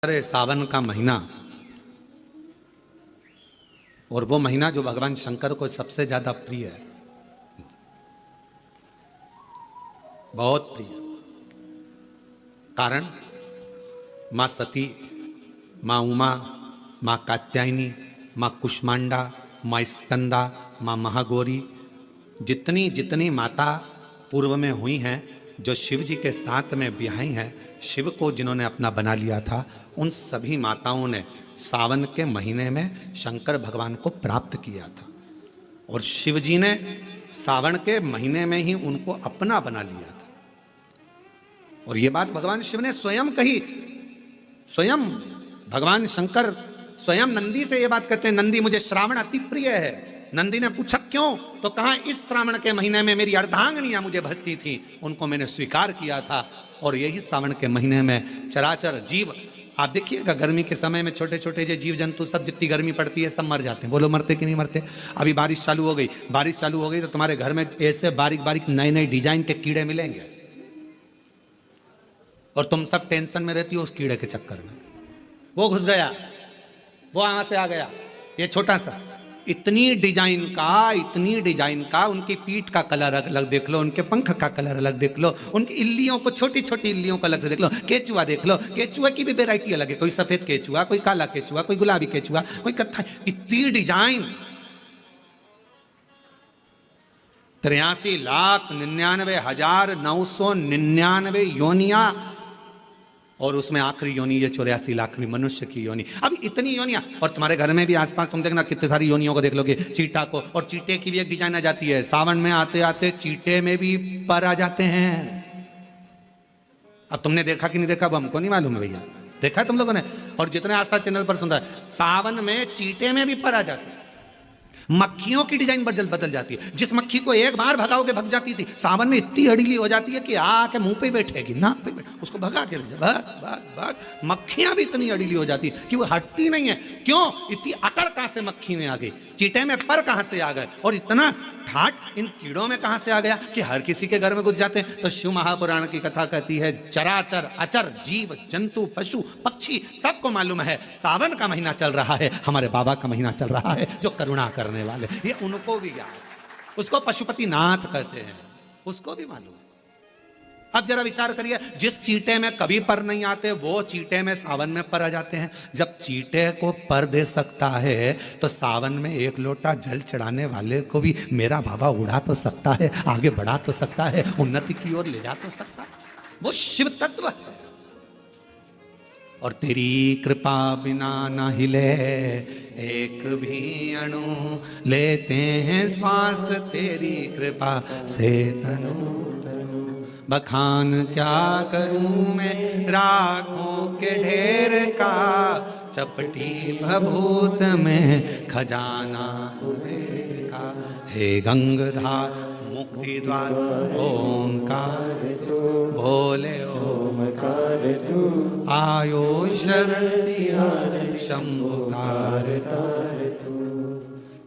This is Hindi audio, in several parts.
पवित्र सावन का महीना, और वो महीना जो भगवान शंकर को सबसे ज्यादा प्रिय है, बहुत प्रिय। कारण मां सती, मां उमा, मां कात्यायनी, मां कुष्मांडा, मां स्कंदा, मां महागौरी, जितनी जितनी माता पूर्व में हुई हैं, जो शिव जी के साथ में ब्याही हैं, शिव को जिन्होंने अपना बना लिया था, उन सभी माताओं ने सावन के महीने में शंकर भगवान को प्राप्त किया था। और शिव जी ने सावन के महीने में ही उनको अपना बना लिया था। और ये बात भगवान शिव ने स्वयं कही। स्वयं भगवान शंकर स्वयं नंदी से ये बात कहते हैं, नंदी मुझे श्रावण अति प्रिय है। नंदी ने पूछा क्यों, तो कहा इस श्रावण के महीने में मेरी अर्धांगिनियां मुझे भजती थी, उनको मैंने स्वीकार किया था। और यही सावन के महीने में चराचर जीव, आप देखिएगा गर्मी के समय में छोटे छोटे जो जीव जंतु सब, जितनी गर्मी पड़ती है सब मर जाते हैं। बोलो मरते कि नहीं मरते? अभी बारिश चालू हो गई, बारिश चालू हो गई तो तुम्हारे घर में ऐसे बारीक बारीक नए नए डिजाइन के कीड़े मिलेंगे, और तुम सब टेंशन में रहती हो उस कीड़े के चक्कर में। वो घुस गया, वो वहां से आ गया, ये छोटा सा, इतनी डिजाइन का, उनकी पीठ का कलर अलग देख लो, उनके पंख का कलर अलग देख लो, उनकी इल्लियों को, छोटी छोटी इल्लियों को अलग से देख लो। केचुआ देख लो, केचुआ की भी वैरायटी अलग है, कोई सफेद केचुआ, कोई काला केचुआ, कोई गुलाबी केचुआ, कोई कत्था, इतनी डिजाइन। 83,99,999 योनिया, और उसमें आखिरी योनि ये 84 लाखवीं मनुष्य की योनि। अब इतनी योनियां, और तुम्हारे घर में भी आसपास तुम देखना कितनी सारी योनियों को देख लोगे, चीटा को, और चीटे की भी एक डिजाइन आ जाती है। सावन में आते आते चीटे में भी पर आ जाते हैं। अब तुमने देखा कि नहीं देखा, अब हमको नहीं मालूम है भैया, देखा है तुम लोगों ने? और जितने आस्था चैनल पर सुन रहा है, सावन में चीटे में भी पर आ जाते हैं। मक्खियों की डिजाइन बदल जाती है। जिस मक्खी को एक बार भगाओगे भग जाती थी, सावन में इतनी अड़ीली हो जाती है कि आके मुंह पे बैठेगी, नाक पे बैठे, उसको भगा के ले जा, भाग भाग भाग। मक्खियां भी इतनी अड़ीली हो जाती है कि वो हटती नहीं है। क्यों? इतनी अकड़ कहां से मक्खी में आ गई, चीटे में पर कहां से आ गए, और इतना ठाट इन कीड़ों में कहां से आ गया कि हर किसी के घर में घुस जाते हैं। तो शिव महापुराण की कथा कहती है, चराचर अचर जीव जंतु पशु पक्षी सबको मालूम है सावन का महीना चल रहा है, हमारे बाबा का महीना चल रहा है जो करुणा करने वाले, ये उनको भी ज्ञान, उसको पशुपति नाथ कहते हैं, उसको भी मालूम है। अब जरा विचार करिए, जिस चीटे में कभी पर नहीं आते, वो चीटे में सावन में पर आ जाते हैं। जब चीटे को पर दे सकता है, तो सावन में एक लोटा जल चढ़ाने वाले को भी मेरा बाबा उड़ा तो सकता है, आगे बढ़ा तो सकता है, उन्नति की ओर ले जा तो सकता है। वो शिव तत्व है। और तेरी कृपा बिना न हिले एक भी अणु, लेते हैं श्वास तेरी कृपा से तनु तनु। बखान क्या करूं मैं राखों के ढेर का, चपटी भभूत में खजाना कुबेर का। हे गंगाधार मुक्ति द्वार ओंकार तू, बोले ओमकार तू, आयो शरण शंभु तार तार तू।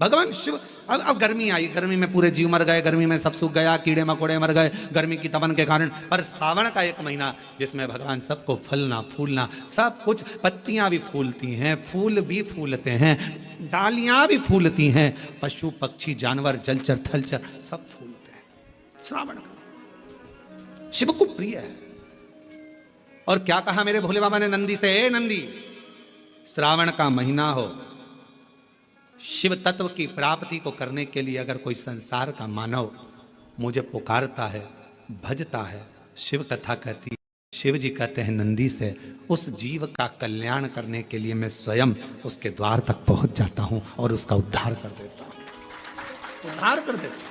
भगवान शिव, अब गर्मी आई, गर्मी में पूरे जीव मर गए, गर्मी में सब सूख गया, कीड़े मकोड़े मर गए गर्मी की तपन के कारण। पर सावन का एक महीना जिसमें भगवान सबको फलना फूलना सब कुछ, पत्तियां भी फूलती हैं, फूल भी फूलते हैं, डालियां भी फूलती हैं, पशु पक्षी जानवर जलचर थलचर सब फूलते हैं। श्रावण का शिव को प्रिय है। और क्या कहा मेरे भोले बाबा ने नंदी से, ए नंदी, श्रावण का महीना हो, शिव तत्व की प्राप्ति को करने के लिए अगर कोई संसार का मानव मुझे पुकारता है, भजता है, शिव कथा कहती है, शिव जी कहते हैं नंदी से, उस जीव का कल्याण करने के लिए मैं स्वयं उसके द्वार तक पहुंच जाता हूं और उसका उद्धार कर देता हूं, उद्धार कर देता हूं।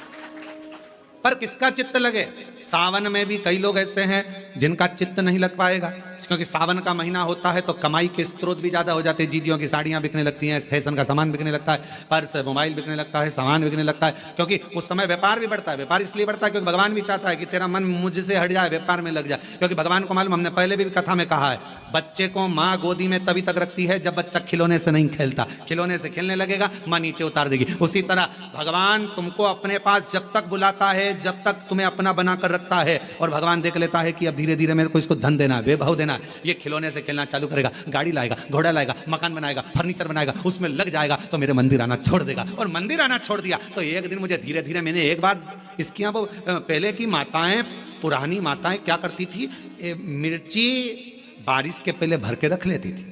पर किसका चित्त लगे? सावन में भी कई लोग ऐसे हैं जिनका चित्त नहीं लग पाएगा, क्योंकि सावन का महीना होता है तो कमाई के स्रोत भी ज्यादा हो जाते हैं। जीजियों की साड़ियां बिकने लगती हैं, फैशन का सामान बिकने लगता है, पर्स मोबाइल बिकने लगता है, सामान बिकने लगता है, क्योंकि उस समय व्यापार भी बढ़ता है। व्यापार इसलिए बढ़ता है क्योंकि भगवान भी चाहता है कि तेरा मन मुझसे हट जाए, व्यापार में लग जाए। क्योंकि भगवान को मालूम, हमने पहले भी कथा में कहा है, बच्चे को माँ गोदी में तभी तक रखती है जब बच्चा खिलौने से नहीं खेलता, खिलौने से खेलने लगेगा माँ नीचे उतार देगी। उसी तरह भगवान तुमको अपने पास जब तक बुलाता है, जब तक तुम्हें अपना बनाकर रखता है और भगवान देख लेता है कि अब धीरे धीरे मेरे को इसको धन देना है, वैभव देना है, ये खिलौने से खेलना चालू करेगा, गाड़ी लाएगा, घोड़ा लाएगा, मकान बनाएगा, फर्नीचर बनाएगा, उसमें लग जाएगा, तो मेरे मंदिर आना छोड़ देगा। और मंदिर आना छोड़ दिया तो एक दिन मुझे धीरे धीरे, मैंने एक बार इसकी यहाँ वो पहले की माताएं, पुरानी माताएं क्या करती थी, मिर्ची बारिश के पहले भर के रख लेती थी,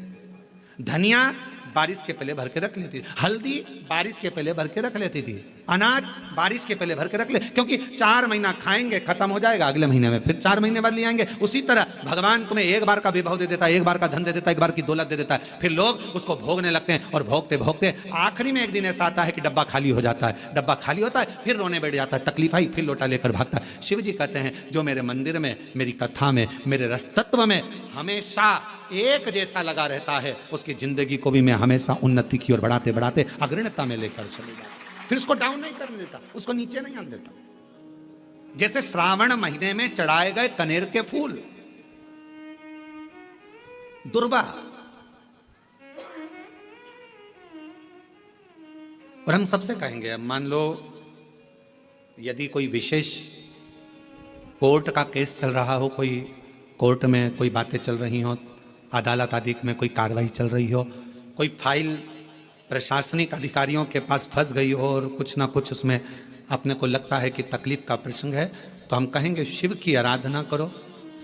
धनिया बारिश के पहले भर के रख लेती थी, हल्दी बारिश के पहले भर के रख लेती थी, अनाज बारिश के पहले भर के रख ले, क्योंकि 4 महीना खाएंगे, खत्म हो जाएगा, अगले महीने में फिर 4 महीने बाद ले आएंगे। उसी तरह भगवान तुम्हें एक बार का विभव दे देता है, एक बार का धन दे देता है, एक बार की दौलत दे देता है, फिर लोग उसको भोगने लगते हैं और भोगते भोगते आखिरी में एक दिन ऐसा आता है कि डब्बा खाली हो जाता है, डब्बा खाली होता है, फिर रोने बैठ जाता है, तकलीफ आई, फिर लोटा लेकर भागता है। शिव जी कहते हैं जो मेरे मंदिर में, मेरी कथा में, मेरे रसतत्व में हमेशा एक जैसा लगा रहता है, उसकी जिंदगी को भी मैं हमेशा उन्नति की ओर बढ़ाते बढ़ाते अग्रणता में लेकर चले जाता, फिर उसको डाउन नहीं करने देता, उसको नीचे नहीं आने देता। जैसे श्रावण महीने में चढ़ाए गए कनेर के फूल, दुर्वा, और हम सबसे कहेंगे, मान लो यदि कोई विशेष कोर्ट का केस चल रहा हो, कोई कोर्ट में कोई बातें चल रही हो, अदालत आदि में कोई कार्रवाई चल रही हो, कोई फाइल प्रशासनिक अधिकारियों के पास फंस गई हो और कुछ ना कुछ उसमें अपने को लगता है कि तकलीफ का प्रसंग है, तो हम कहेंगे शिव की आराधना करो,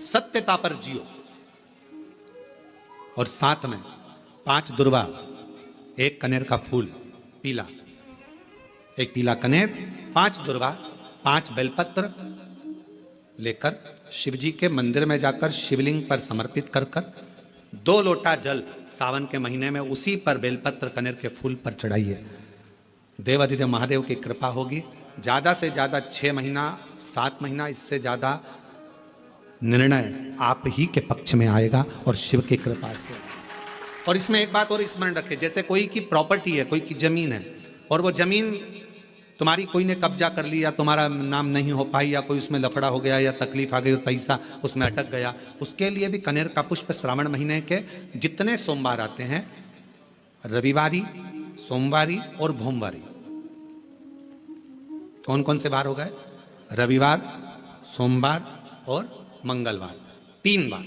सत्यता पर जियो, और साथ में 5 दुर्वा, 1 कनेर का फूल पीला, 1 पीला कनेर, 5 दुर्वा, 5 बेलपत्र लेकर शिव जी के मंदिर में जाकर शिवलिंग पर समर्पित कर 2 लोटा जल सावन के महीने में उसी पर बेलपत्र कनेर के फूल पर चढ़ाइए। देवाधिदेव महादेव की कृपा होगी। ज़्यादा से ज़्यादा 6 महीना, 7 महीना, इससे ज़्यादा निर्णय आप ही के पक्ष में आएगा और शिव की कृपा से। और इसमें एक बात और स्मरण रखें, जैसे कोई की प्रॉपर्टी है, कोई की ज़मीन है, और वो ज़मीन तुम्हारी कोई ने कब्जा कर लिया, तुम्हारा नाम नहीं हो पाई, या कोई उसमें लफड़ा हो गया, या तकलीफ आ गई और पैसा उसमें अटक गया, उसके लिए भी कनेर का पुष्प श्रावण महीने के जितने सोमवार आते हैं, रविवारी, सोमवारी और भोमवारी, कौन कौन से बार हो गए, रविवार, सोमवार और मंगलवार, 3 बार।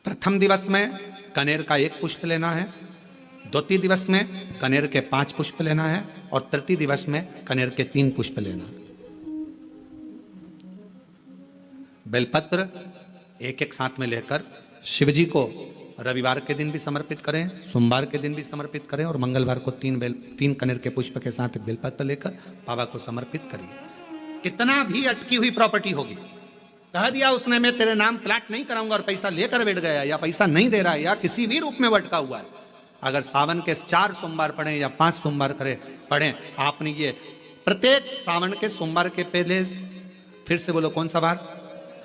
प्रथम दिवस में कनेर का 1 पुष्प लेना है, द्वितीय दिवस में कनेर के 5 पुष्प लेना है, और तृतीय दिवस में कनेर के 3 पुष्प लेना। बेलपत्र एक साथ में लेकर शिव जी को रविवार के दिन भी समर्पित करें, सोमवार के दिन भी समर्पित करें, और मंगलवार को 3 कनेर के पुष्प के साथ बेलपत्र लेकर बाबा को समर्पित करिए। कितना भी अटकी हुई प्रॉपर्टी होगी, कह दिया उसने मैं तेरे नाम प्लाट नहीं कराऊंगा, और पैसा लेकर बैठ गया, या पैसा नहीं दे रहा है, या किसी भी रूप में भटका हुआ है, अगर सावन के 4 सोमवार पढ़ें या 5 सोमवार पढ़ें, आपने ये प्रत्येक सावन के सोमवार के पहले, फिर से बोलो कौन सा बार,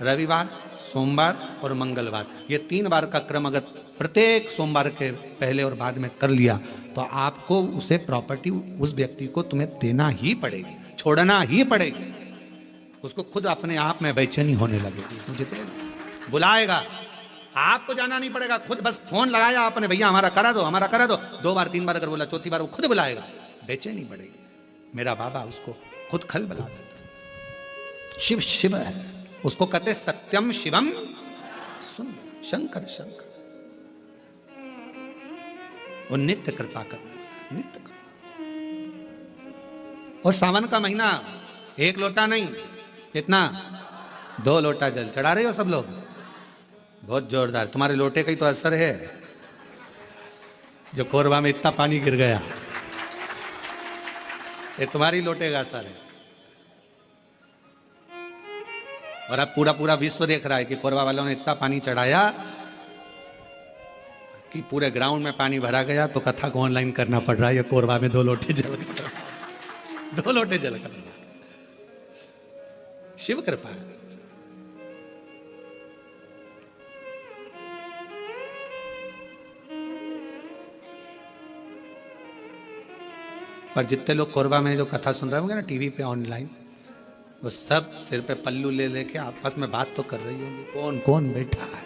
रविवार, सोमवार और मंगलवार, ये 3 बार का क्रम अगर प्रत्येक सोमवार के पहले और बाद में कर लिया, तो आपको उसे प्रॉपर्टी, उस व्यक्ति को तुम्हें देना ही पड़ेगी, छोड़ना ही पड़ेगी। उसको खुद अपने आप में बेचैनी होने लगेगी, मुझे बुलाएगा, आपको जाना नहीं पड़ेगा, खुद बस फोन लगाया आपने, भैया हमारा करा दो, हमारा करा दो, 2 बार 3 बार अगर बोला, चौथी बार वो खुद बुलाएगा, बेचैनी बढ़ेगी। मेरा बाबा उसको खुद खल बुला देता है। शिव शिव है, उसको कहते सत्यम शिवम सुन, शंकर शंकर, वो नित्य कृपा करना, नित्य कृपा। और सावन का महीना 1 लोटा नहीं, कितना, 2 लोटा जल चढ़ा रहे हो सब लोग, बहुत जोरदार। तुम्हारे लोटे का ही तो असर है, जो कोरबा में इतना पानी गिर गया, ये तुम्हारी लोटे का असर है। और अब पूरा पूरा विश्व देख रहा है कि कोरबा वालों ने इतना पानी चढ़ाया कि पूरे ग्राउंड में पानी भरा गया, तो कथा को ऑनलाइन करना पड़ रहा है, ये कोरबा में 2 लोटे जल गए, 2 लोटे जल गए। शिव कृपा है। पर जितने लोग कोरबा में जो कथा सुन रहे होंगे ना टीवी पे, ऑनलाइन, वो सब सिर पे पल्लू ले लेके आपस में बात तो कर रही होंगी, कौन कौन बैठा है,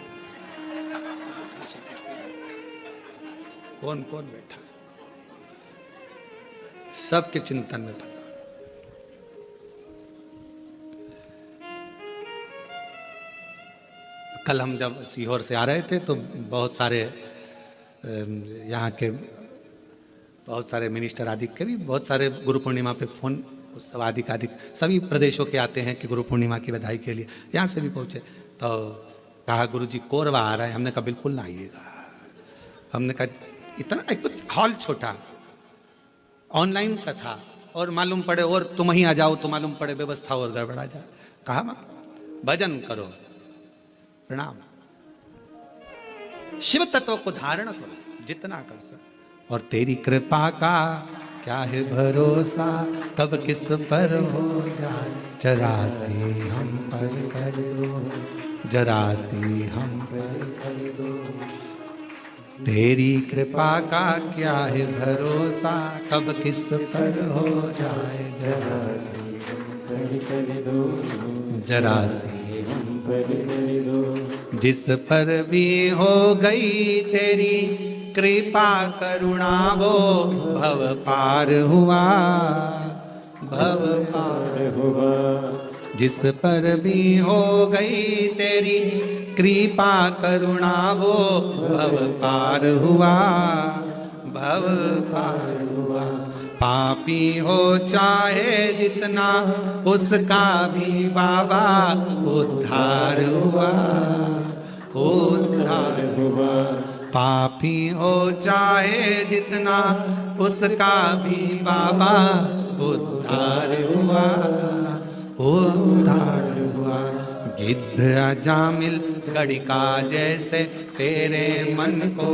कौन कौन बैठा है, सबके चिंतन में फंसा। कल हम जब सीहोर से आ रहे थे तो बहुत सारे यहाँ के बहुत सारे मिनिस्टर आदि के भी बहुत सारे गुरु पूर्णिमा पे फोन सब आदि सभी प्रदेशों के आते हैं कि गुरु पूर्णिमा की बधाई के लिए। यहाँ से भी पहुँचे तो कहा गुरु जी कोरबा आ रहा है। हमने कहा बिल्कुल ना आइएगा। हमने कहा इतना, एक तो हॉल छोटा, ऑनलाइन कथा और मालूम पड़े और तुम ही आ जाओ तो मालूम पड़े व्यवस्था और गड़बड़ा जाए। कहा भजन करो, प्रणाम, शिव तत्व को धारण करो जितना कर सके, और तेरी कृपा का क्या है भरोसा, कब किस पर हो जाए, जरा से हम पर कर दो, जरा से हम पर कर दो। तेरी कृपा का क्या है भरोसा, कब किस पर हो जाए, जरा से हम पर कर दो, जरा से हम पर कर दो। जिस पर भी हो गई तेरी कृपा करुणा वो भव पार हुआ, भव पार हुआ। जिस पर भी हो गई तेरी कृपा करुणा वो भव पार हुआ, भव पार हुआ। पापी हो चाहे जितना उसका भी बाबा उद्धार हुआ, उद्धार हुआ। पापी हो चाहे जितना उसका भी बाबा उद्धार हुआ, उद्धार हुआ। गिद्ध अजामिल गड़िका जैसे तेरे मन को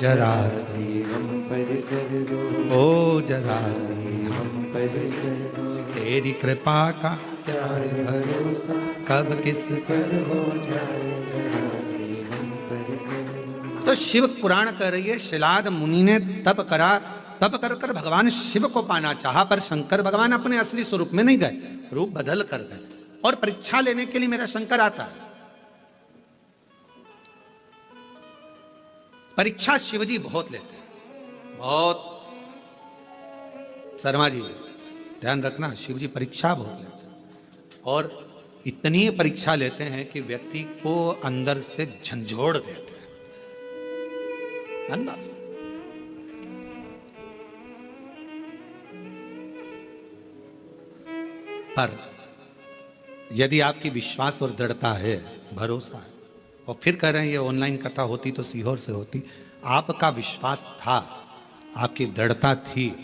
जरा सी हम पर कर दो, ओ जरा सी हम पर कर दो। तेरी कृपा का क्या है भरोसा, कब किस पर हो जाए, जरा सी हम पर कर दो। तो शिव पुराण कह रही है शिलाद मुनि ने तप करा, तप कर कर भगवान शिव को पाना चाहा, पर शंकर भगवान अपने असली स्वरूप में नहीं गए, रूप बदल कर गए। और परीक्षा लेने के लिए मेरा शंकर आता है। परीक्षा शिवजी बहुत लेते हैं, बहुत। शर्मा जी ध्यान रखना, शिवजी परीक्षा बहुत लेते हैं, और इतनी परीक्षा लेते हैं कि व्यक्ति को अंदर से झंझोड़ देते हैं, अंदर से। पर यदि आपकी विश्वास और दृढ़ता है, भरोसा है, और फिर कह रहे हैं ये ऑनलाइन कथा होती तो सीहोर से होती, आपका विश्वास था, आपकी दृढ़ता थी,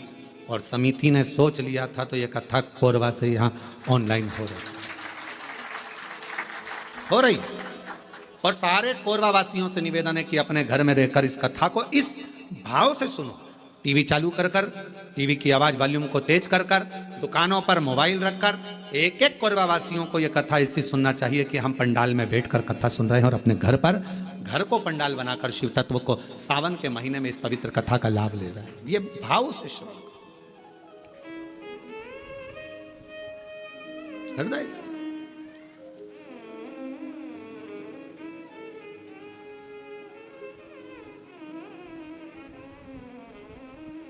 और समिति ने सोच लिया था, तो ये कथा कोरबा से यहाँ ऑनलाइन हो रही है। और सारे कोरबा वासियों से निवेदन है कि अपने घर में रहकर इस कथा को इस भाव से सुनो। टीवी चालू कर कर, टीवी की आवाज वॉल्यूम को तेज कर कर, दुकानों पर मोबाइल रखकर, एक एक कोरबा वासियों को यह कथा इससे सुनना चाहिए कि हम पंडाल में बैठकर कथा सुन रहे हैं, और अपने घर पर, घर को पंडाल बनाकर शिव तत्व को सावन के महीने में इस पवित्र कथा का लाभ ले रहे हैं। ये भाव से श्रवण, हृदय से।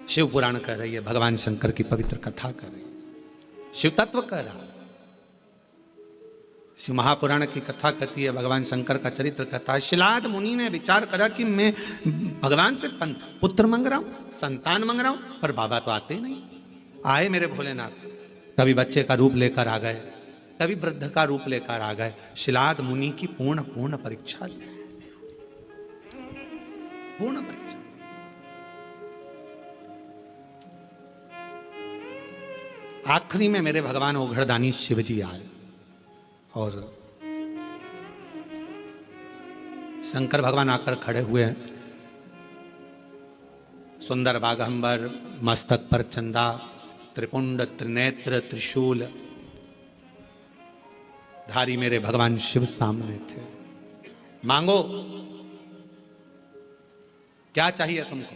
शिव पुराण कह रही है, भगवान शंकर की पवित्र कथा कर रही है, शिव तत्व कह रहा है। शिव महापुराण की कथा कहती है, भगवान शंकर का चरित्र कहता है। शिलाद मुनि ने विचार करा कि मैं भगवान से पुत्र मांग रहा हूं, संतान मांग रहा हूं, पर बाबा तो आते ही नहीं। आए मेरे भोलेनाथ, कभी बच्चे का रूप लेकर आ गए, कभी वृद्ध का रूप लेकर आ गए। शिलाद मुनि की पूर्ण परीक्षा ली, पूर्ण परीक्षा। आखिरी में मेरे भगवान ओघड़दानी शिवजी आए, और शंकर भगवान आकर खड़े हुए हैं। सुंदर बागंबर, मस्तक पर चंदा, त्रिपुंड त्रिनेत्र त्रिशूल धारी मेरे भगवान शिव सामने थे। मांगो, क्या चाहिए तुमको?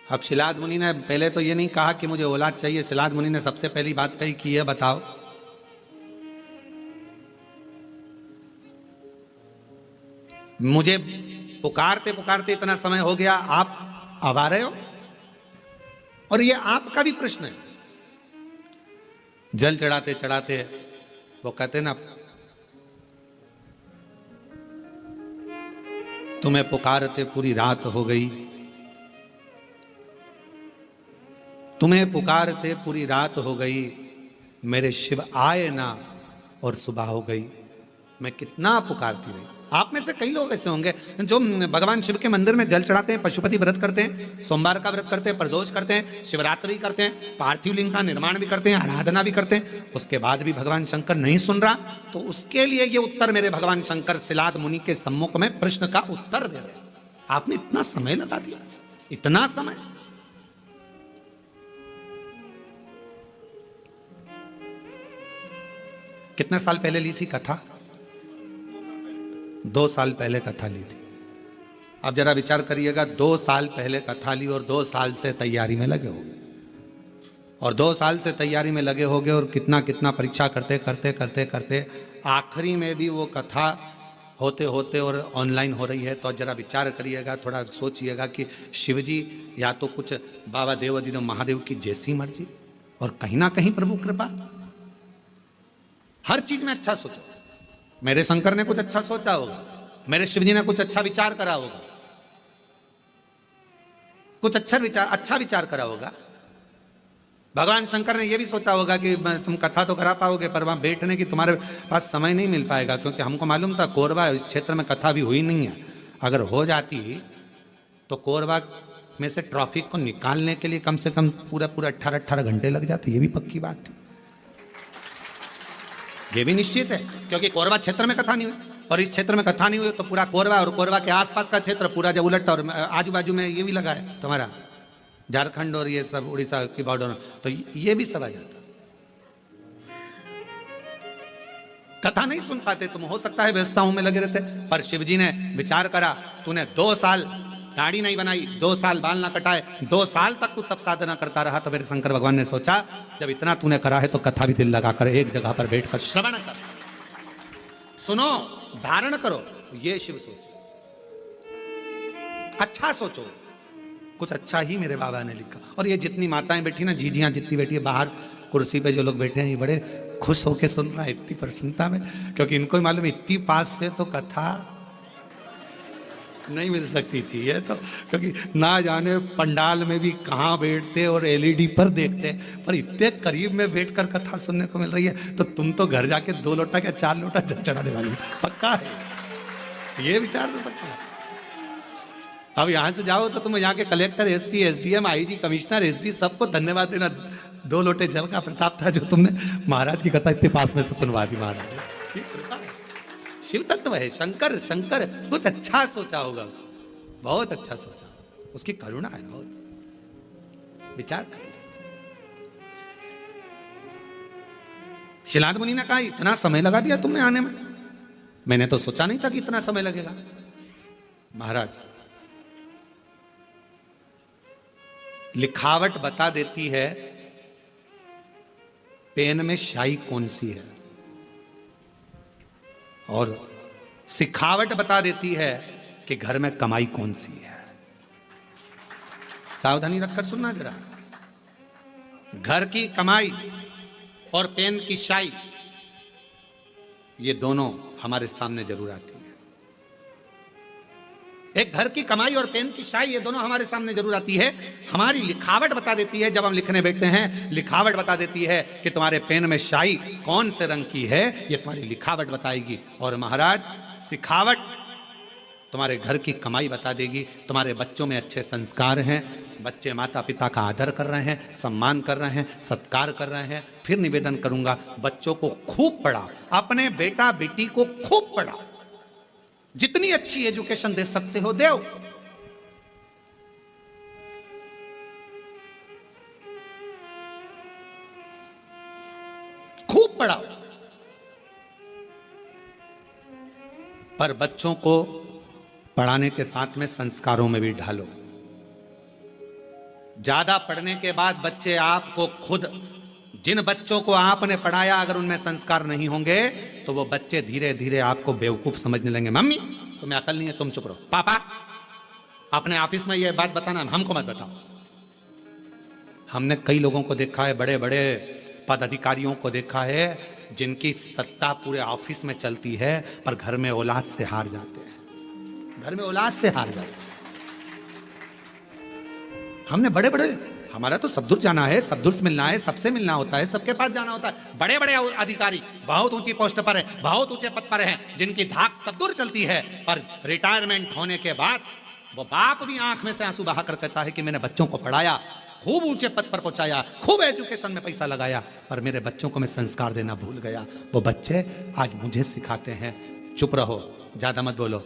अब शिलाद मुनि ने पहले तो ये नहीं कहा कि मुझे औलाद चाहिए। शिलाद मुनि ने सबसे पहली बात कही कि यह बताओ, मुझे पुकारते पुकारते इतना समय हो गया, आप अब आ रहे हो, और ये आपका भी प्रश्न है। जल चढ़ाते चढ़ाते वो कहते ना, तुम्हें पुकारते पूरी रात हो गई, तुम्हें पुकारते पूरी रात हो गई, मेरे शिव आए ना और सुबह हो गई। मैं कितना पुकारती रही। आप में से कई लोग ऐसे होंगे जो भगवान शिव के मंदिर में जल चढ़ाते हैं, पशुपति व्रत करते हैं, सोमवार का व्रत करते हैं, प्रदोष करते हैं, शिवरात्रि करते हैं, पार्थिव लिंग का निर्माण भी करते हैं, आराधना भी करते हैं, उसके बाद भी भगवान शंकर नहीं सुन रहा, तो उसके लिए ये उत्तर मेरे भगवान शंकर सिलाद मुनि के सम्मुख में प्रश्न का उत्तर दे रहे। आपने इतना समय लगा दिया, इतना समय। कितने साल पहले ली थी कथा? 2 साल पहले कथा ली थी। अब जरा विचार करिएगा, 2 साल पहले कथा ली और 2 साल से तैयारी में लगे होगे, और 2 साल से तैयारी में लगे होगे, और कितना कितना परीक्षा करते करते करते करते आखिरी में भी वो कथा होते होते और ऑनलाइन हो रही है। तो जरा विचार करिएगा, थोड़ा सोचिएगा कि शिव जी या तो कुछ बाबा देवाधिदेव महादेव की जैसी मर्जी, और कहीं ना कहीं प्रभु कृपा। हर चीज में अच्छा सोचो। मेरे शंकर ने कुछ अच्छा सोचा होगा, मेरे शिवजी ने कुछ अच्छा विचार करा होगा, कुछ अच्छा विचार करा होगा। भगवान शंकर ने यह भी सोचा होगा कि तुम कथा तो करा पाओगे, पर वहां बैठने की तुम्हारे पास समय नहीं मिल पाएगा, क्योंकि हमको मालूम था कोरबा इस क्षेत्र में कथा भी हुई नहीं है। अगर हो जाती तो कोरबा में से ट्रैफिक को निकालने के लिए कम से कम पूरा 18 घंटे लग जाते। ये भी पक्की बात थी, ये भी निश्चित है, क्योंकि कोरबा क्षेत्र में कथा नहीं हुई, और इस क्षेत्र में कथा नहीं हुई तो पूरा कोरबा और कोरबा के आसपास का क्षेत्र पूरा जब उलटता, और आजू बाजू में ये भी लगा है तुम्हारा झारखंड और ये सब उड़ीसा की बॉर्डर, तो ये भी सब आ जाता। कथा नहीं सुन पाते तुम, हो सकता है व्यस्तताओं में लगे रहते, पर शिवजी ने विचार करा, तूने 2 साल दाढ़ी नहीं बनाई, 2 साल बाल ना कटाए, 2 साल तक तू तप साधना करता रहा, तो मेरे शंकर भगवान ने सोचा जब इतना तूने करा है तो कथा भी दिल लगाकर एक जगह पर बैठकर श्रवण कर, सुनो, धारण करो। ये शिव सोच, अच्छा सोचो, कुछ अच्छा ही मेरे बाबा ने लिखा। और ये जितनी माताएं बैठी ना, जीजियां जितनी बैठी है बाहर कुर्सी पे, जो लोग बैठे हैं, ये बड़े खुश होके सुन रहा है इतनी प्रसन्नता में, क्योंकि इनको ही मालूम इतनी पास से तो कथा नहीं मिल सकती थी ये तो, क्योंकि ना जाने पंडाल में भी कहाँ बैठते और एलईडी पर देखते, पर इतने करीब में बैठकर कथा सुनने को मिल रही है, तो तुम तो घर जाके 2 लोटा क्या 4 लोटा जल चढ़ाने वाली, पक्का है ये विचार तो पक्का है। अब यहाँ से जाओ तो तुम यहाँ के collector, SP, SDM, IG, commissioner, SD सबको धन्यवाद देना, 2 लोटे जल का प्रताप था जो तुमने महाराज की कथा इतने पास में से सुनवा दी। महाराज शिव तत्व है, शंकर शंकर कुछ अच्छा सोचा होगा उसने, बहुत अच्छा सोचा, उसकी करुणा है बहुत। विचार करिए। शिलाद मुनि ने कहा इतना समय लगा दिया तुमने आने में, मैंने तो सोचा नहीं था कि इतना समय लगेगा। महाराज लिखावट बता देती है पेन में शाई कौन सी है, और सिखावट बता देती है कि घर में कमाई कौन सी है। सावधानी रखकर सुनना जरा। घर की कमाई और पेन की शाई, ये दोनों हमारे सामने जरूर आती है। एक घर की कमाई और पेन की शाई, ये दोनों हमारे सामने जरूर आती है। हमारी लिखावट बता देती है, जब हम लिखने बैठते हैं लिखावट बता देती है कि तुम्हारे पेन में शाई कौन से रंग की है, ये तुम्हारी लिखावट बताएगी। और महाराज सिखावट तुम्हारे घर की कमाई बता देगी। तुम्हारे बच्चों में अच्छे संस्कार हैं, बच्चे माता पिता का आदर कर रहे हैं, सम्मान कर रहे हैं, सत्कार कर रहे हैं। फिर निवेदन करूंगा, बच्चों को खूब पढ़ाओ, अपने बेटा बेटी को खूब पढ़ाओ, जितनी अच्छी एजुकेशन दे सकते हो दो। खूब पढ़ाओ, पर बच्चों को पढ़ाने के साथ में संस्कारों में भी ढालो। ज्यादा पढ़ने के बाद बच्चे आपको खुद, जिन बच्चों को आपने पढ़ाया अगर उनमें संस्कार नहीं होंगे तो वो बच्चे धीरे धीरे आपको बेवकूफ समझने लगेंगे। मम्मी तुम्हें अकल नहीं है, तुम चुप रहो। पापा अपने ऑफिस में ये बात बताना, हमको मत बताओ। हमने कई लोगों को देखा है, बड़े बड़े पदाधिकारियों को देखा है जिनकी सत्ता पूरे ऑफिस में चलती है पर घर में औलाद से हार जाते हैं, घर में औलाद से हार जाते हैं। हमने बड़े बड़े, हमारा तो सब दूर जाना है, सब दूर से मिलना है, सबसे मिलना होता है, सबके पास जाना होता है। बड़े बड़े अधिकारी बहुत ऊंची पोस्ट पर है, बहुत ऊंचे पद पर हैं, जिनकी धाक सब दूर चलती है, पर रिटायरमेंट होने के बाद वो बाप भी आंख में से आंसू बहाकर कहता है कि मैंने बच्चों को पढ़ाया, खूब ऊंचे पद पर पहुंचाया, खूब एजुकेशन में पैसा लगाया, पर मेरे बच्चों को मैं संस्कार देना भूल गया। वो बच्चे आज मुझे सिखाते हैं, चुप रहो, ज्यादा मत बोलो,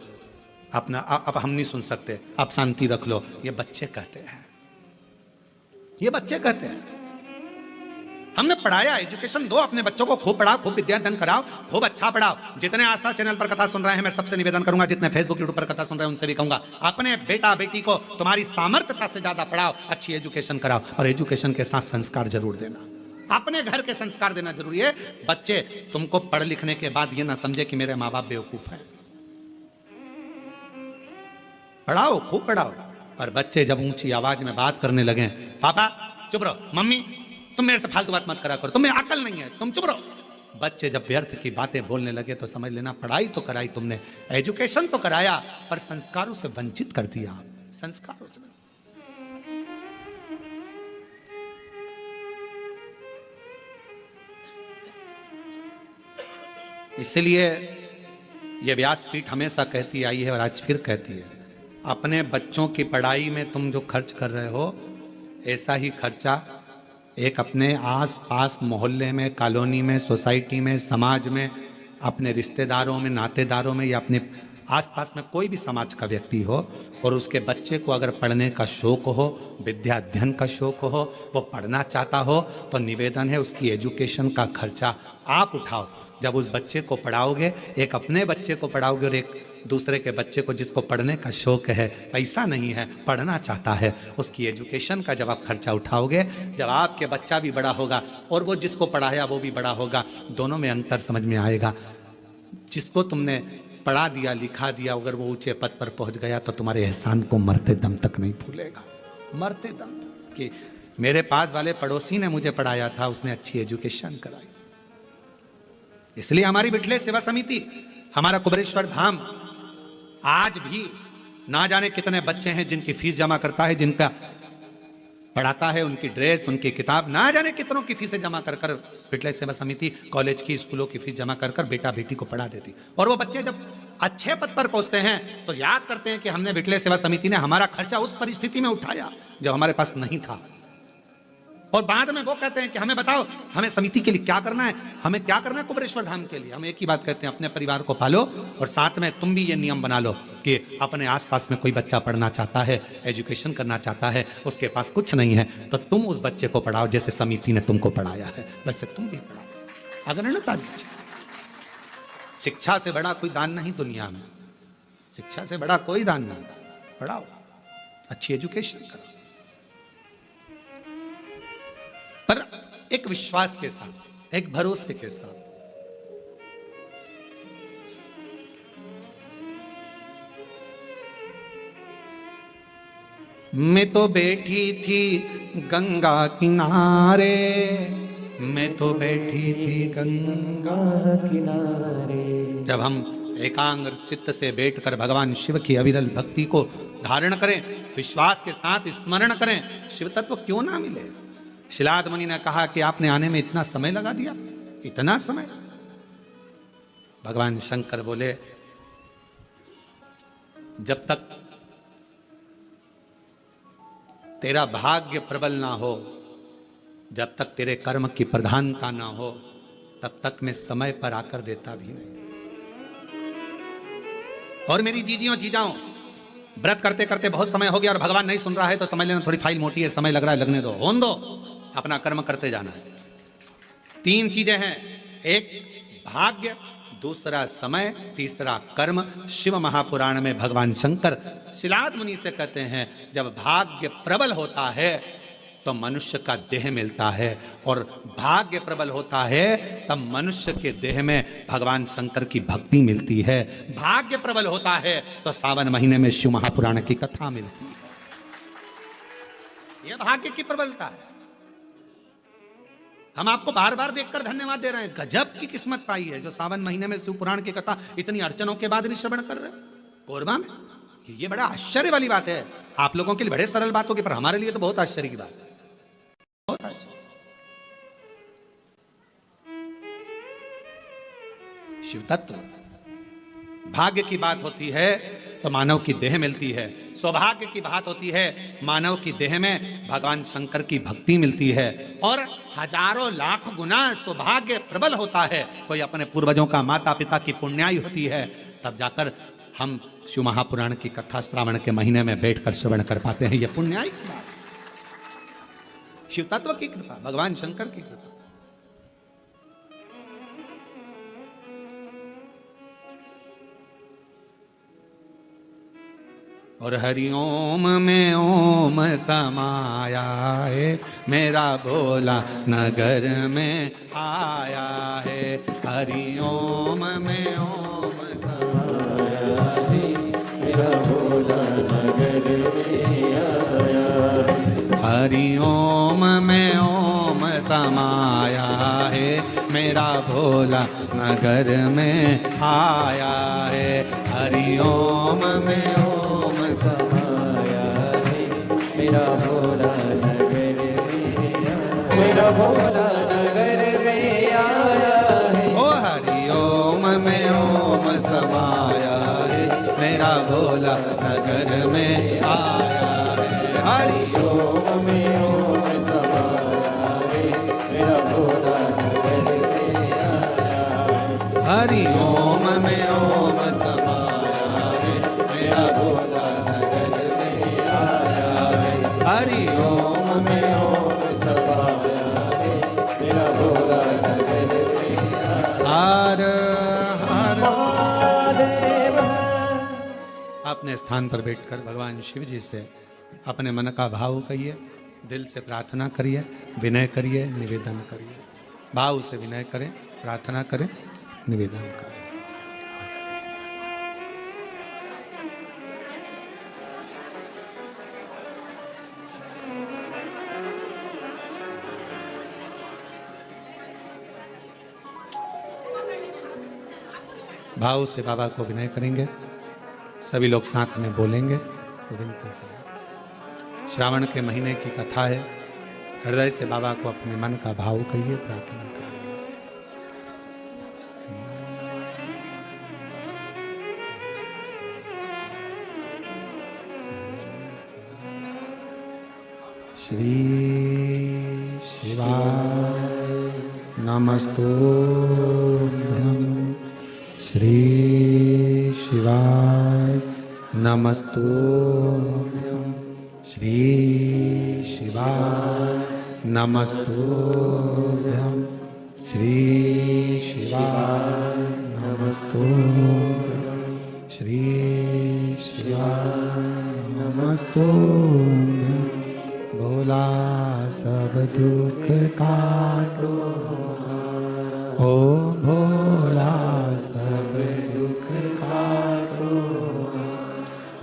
अपना अब हम नहीं सुन सकते, आप शांति रख लो। ये बच्चे कहते हैं, ये बच्चे कहते हैं। हमने पढ़ाया, एजुकेशन दो अपने बच्चों को, खूब पढ़ाओ, खूब विद्यादान कराओ, खूब अच्छा पढ़ाओ। जितने आस्था चैनल पर कथा सुन रहे हैं, मैं सबसे निवेदन करूंगा, जितने फेसबुक यूट्यूब पर कथा सुन रहे हैं उनसे भी कहूंगा, अपने बेटा बेटी को तुम्हारी सामर्थ्यता से ज्यादा पढ़ाओ, अच्छी एजुकेशन कराओ, और एजुकेशन के साथ संस्कार जरूर देना। अपने घर के संस्कार देना जरूरी है। बच्चे तुमको पढ़ लिखने के बाद ये ना समझे कि मेरे माँ बाप बेवकूफ हैं। पढ़ाओ, खूब पढ़ाओ, पर बच्चे जब ऊंची आवाज में बात करने लगे, पापा चुप रहो, मम्मी तुम मेरे से फालतू बात मत करा करो, तुम्हें अकल नहीं है, तुम चुप रहो। बच्चे जब व्यर्थ की बातें बोलने लगे तो समझ लेना पढ़ाई तो कराई तुमने, एजुकेशन तो कराया, पर संस्कारों से वंचित कर दिया। संस्कारों से इसलिए यह व्यासपीठ हमेशा कहती आई है और आज फिर कहती है, अपने बच्चों की पढ़ाई में तुम जो खर्च कर रहे हो, ऐसा ही खर्चा एक अपने आस पास मोहल्ले में, कॉलोनी में, सोसाइटी में, समाज में, अपने रिश्तेदारों में, नातेदारों में, या अपने आसपास में कोई भी समाज का व्यक्ति हो और उसके बच्चे को अगर पढ़ने का शौक हो, विद्या अध्ययन का शौक हो, वो पढ़ना चाहता हो, तो निवेदन है उसकी एजुकेशन का खर्चा आप उठाओ। जब उस बच्चे को पढ़ाओगे, एक अपने बच्चे को पढ़ाओगे और एक दूसरे के बच्चे को जिसको पढ़ने का शौक है, पैसा नहीं है, पढ़ना चाहता है, उसकी एजुकेशन का जब आप खर्चा उठाओगे, जब आपके बच्चा भी बड़ा होगा और वो जिसको पढ़ाया वो भी बड़ा होगा, दोनों में अंतर समझ में आएगा। जिसको तुमने पढ़ा दिया, लिखा दिया, अगर वो ऊंचे पद पर पहुंच गया तो तुम्हारे एहसान को मरते दम तक नहीं भूलेगा, मरते दम तक। कि मेरे पास वाले पड़ोसी ने मुझे पढ़ाया था, उसने अच्छी एजुकेशन कराई। इसलिए हमारी बिठले सेवा समिति, हमारा कुबेरेश्वर धाम आज भी ना जाने कितने बच्चे हैं जिनकी फीस जमा करता है, जिनका पढ़ाता है, उनकी ड्रेस, उनकी किताब, ना जाने कितनों की फीसें जमा कर कर बिठले सेवा समिति कॉलेज की, स्कूलों की फीस जमा कर कर बेटा बेटी को पढ़ा देती। और वो बच्चे जब अच्छे पद पर पहुंचते हैं तो याद करते हैं कि हमने बिठले सेवा समिति ने हमारा खर्चा उस परिस्थिति में उठाया जब हमारे पास नहीं था। और बाद में वो कहते हैं कि हमें बताओ, हमें समिति के लिए क्या करना है, हमें क्या करना है कुबेरेश्वर धाम के लिए। हम एक ही बात कहते हैं, अपने परिवार को पालो और साथ में तुम भी ये नियम बना लो कि अपने आसपास में कोई बच्चा पढ़ना चाहता है, एजुकेशन करना चाहता है, उसके पास कुछ नहीं है, तो तुम उस बच्चे को पढ़ाओ जैसे समिति ने तुमको पढ़ाया है, वैसे तुम भी पढ़ाओ। अग्रणता दीजिए। शिक्षा से बड़ा कोई दान नहीं दुनिया में, शिक्षा से बड़ा कोई दान नहीं। पढ़ाओ, अच्छी एजुकेशन करो, पर एक विश्वास के साथ, एक भरोसे के साथ। मैं तो बैठी थी गंगा किनारे, मैं तो बैठी थी गंगा किनारे। जब हम एकाग्र चित्त से बैठकर भगवान शिव की अविरल भक्ति को धारण करें, विश्वास के साथ स्मरण करें, शिव तत्व क्यों ना मिले। शिलाद मुनि ने कहा कि आपने आने में इतना समय लगा दिया, इतना समय। भगवान शंकर बोले, जब तक तेरा भाग्य प्रबल ना हो, जब तक तेरे कर्म की प्रधानता ना हो, तब तक मैं समय पर आकर देता भी नहीं। और मेरी जीजियों जीजाओं, व्रत करते करते बहुत समय हो गया और भगवान नहीं सुन रहा है तो समझ लेना थोड़ी फाइल मोटी है, समय लग रहा है, लगने दो, होने दो, अपना कर्म करते जाना है। 3 चीजें हैं, एक भाग्य, दूसरा समय, तीसरा कर्म। शिव महापुराण में भगवान शंकर शिलाद मुनि से कहते हैं, जब भाग्य प्रबल होता है तो मनुष्य का देह मिलता है, और भाग्य प्रबल होता है तब मनुष्य के देह में भगवान शंकर की भक्ति मिलती है। भाग्य प्रबल होता है तो सावन महीने में शिव महापुराण की कथा मिलती है। यह भाग्य की प्रबलता है। हम आपको बार बार देखकर धन्यवाद दे रहे हैं। गजब की किस्मत पाई है जो सावन महीने में शिव पुराण की कथा इतनी अड़चनों के बाद भी श्रवण कर रहे हैं कोरबा में। ये बड़ा आश्चर्य वाली बात है। आप लोगों के लिए बड़े सरल बात होगी, पर हमारे लिए तो बहुत आश्चर्य की बात है, बहुत आश्चर्य। शिव तत्व भाग्य की बात होती है तो मानव की देह मिलती है, सौभाग्य की बात होती है मानव की देह में भगवान शंकर की भक्ति मिलती है, और हजारों लाख गुना सौभाग्य प्रबल होता है। कोई अपने पूर्वजों का, माता पिता की पुण्याई होती है, तब जाकर हम शिव महापुराण की कथा श्रावण के महीने में बैठकर श्रवण कर पाते हैं। यह पुण्याई की बात, शिव तत्व की कृपा, भगवान शंकर की कृपा। और हरिओम में ओम समाया है, मेरा भोला नगर में आया है। हरिओम में ओम समाया है, मेरा भोला नगर में आया है। हरिओम में ओम समाया है, मेरा भोला नगर में आया है। हरिओम में ओम समाया है, मेरा भोला नगर में आया, मेरा भोला नगर में आया है। ओ हरिओम में ओम समाया है, मेरा भोला नगर में आया है। हरिओम में ओम समाया है, मेरा भोला नगर में आया है। हरिओम में ओम समाया है, मेरा भोला नगर में आया है। हरिओम में ओम समाया है, मेरा भोला नगर में आया है। हर महादेव। अपने स्थान पर बैठकर भगवान शिव जी से अपने मन का भाव कहिए, दिल से प्रार्थना करिए, विनय करिए, निवेदन करिए। भाव से विनय करें, प्रार्थना करें, निवेदन करें। भाव से बाबा को विनय करेंगे, सभी लोग साथ में बोलेंगे और विनती करें। श्रावण के महीने की कथा है, हृदय से बाबा को अपने मन का भाव कहिए, प्रार्थना करें। श्री शिवाय नमस्तुभ्यं, श्री शिवाय नमस्तुभ्यं, श्री शिवाय नमस्तुभ्यं, श्री शिवाय नमस्तुभ्यं, श्री शिवाय नमस्तुभ्यं। भोला सब दुख काटो, ओ भोला सब दुख काटो।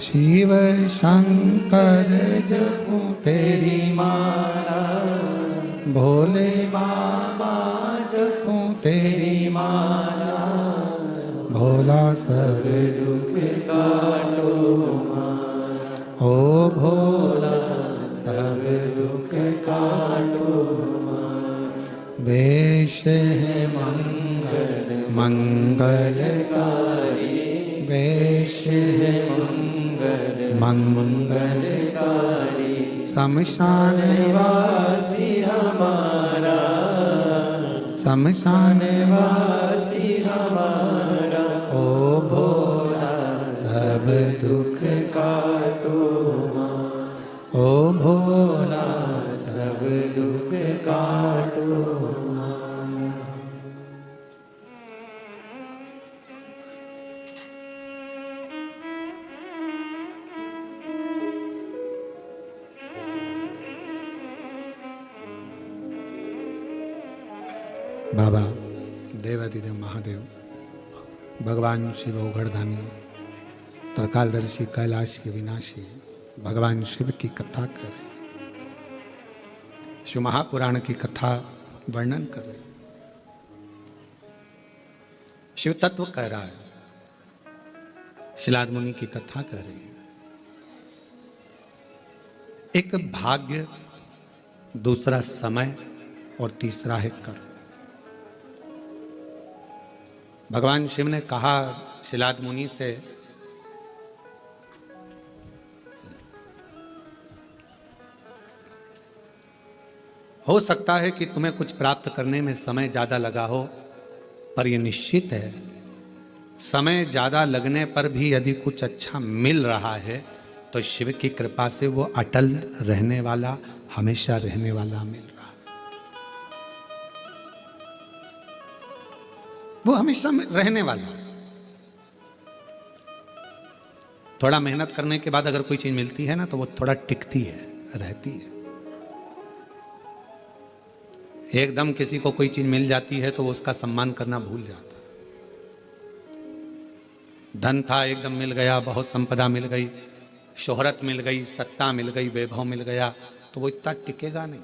शिव शंकर जपूं तेरी माला, भोले बाबा जपूं तेरी माला। भोला सब दुख काटो, ओ भोला सब दुख काटो। वेश है मंगल मंगलकारी, वेश है मंगलकारी। शमशान वासी हमारा, शमशान वासी हमारा। ओ भोला सब दुख काटो, ओ भोला सब दुख काटो। बाबा देवाधिदेव महादेव, भगवान शिव ओघड़धानी, त्रिकालदर्शी, कैलाश के विनाशी भगवान शिव की कथा करें। शिव महापुराण की कथा वर्णन कर रहे हैं, शिव तत्व कह रहा है, शिलाद मुनि की कथा कह रही है। एक भाग्य, दूसरा समय और तीसरा है कर्म। भगवान शिव ने कहा शिलाद मुनि से, हो सकता है कि तुम्हें कुछ प्राप्त करने में समय ज्यादा लगा हो, पर यह निश्चित है समय ज्यादा लगने पर भी यदि कुछ अच्छा मिल रहा है तो शिव की कृपा से वो अटल रहने वाला, हमेशा रहने वाला मिल रहा है। वो हमेशा रहने वाला है। थोड़ा मेहनत करने के बाद अगर कोई चीज मिलती है ना तो वो थोड़ा टिकती है, रहती है। एकदम किसी को कोई चीज मिल जाती है तो वो उसका सम्मान करना भूल जाता है। धन था, एकदम मिल गया, बहुत संपदा मिल गई, शोहरत मिल गई, सत्ता मिल गई, वैभव मिल गया, तो वो इतना टिकेगा नहीं।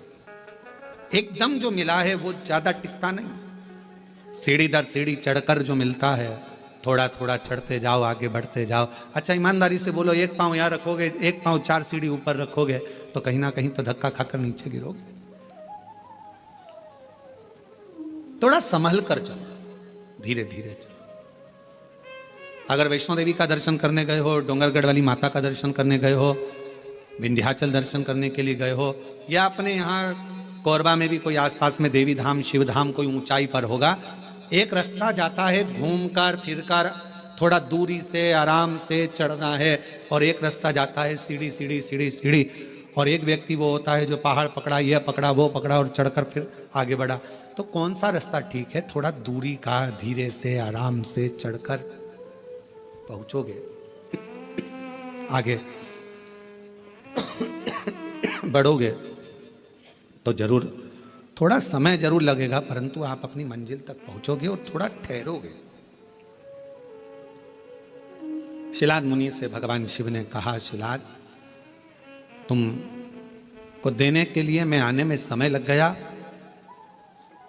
एकदम जो मिला है वो ज्यादा टिकता नहीं। सीढ़ी दर सीढ़ी चढ़कर जो मिलता है, थोड़ा थोड़ा चढ़ते जाओ, आगे बढ़ते जाओ। अच्छा ईमानदारी से बोलो, एक पांव यहां रखोगे, एक पांव 4 सीढ़ी ऊपर रखोगे तो कहीं ना कहीं तो धक्का खाकर नीचे गिरोगे। थोड़ा संभल कर चलो, धीरे धीरे चलो। अगर वैष्णो देवी का दर्शन करने गए हो, डोंगरगढ़ वाली माता का दर्शन करने गए हो, विंध्याचल दर्शन करने के लिए गए हो, या अपने यहाँ कोरबा में भी कोई आसपास में देवी धाम, शिव धाम कोई ऊंचाई पर होगा, एक रास्ता जाता है घूमकर फिरकर, थोड़ा दूरी से आराम से चढ़ना है, और एक रास्ता जाता है सीढ़ी सीढ़ी सीढ़ी सीढ़ी। और एक व्यक्ति वो होता है जो पहाड़ पकड़ा, यह पकड़ा, वो पकड़ा और चढ़कर फिर आगे बढ़ा। तो कौन सा रास्ता ठीक है? थोड़ा दूरी का, धीरे से आराम से चढ़कर पहुंचोगे आगे बढ़ोगे तो जरूर थोड़ा समय जरूर लगेगा, परंतु आप अपनी मंजिल तक पहुंचोगे और थोड़ा ठहरोगे। शिलाद मुनि से भगवान शिव ने कहा, शिलाद तुम को देने के लिए मैं आने में समय लग गया,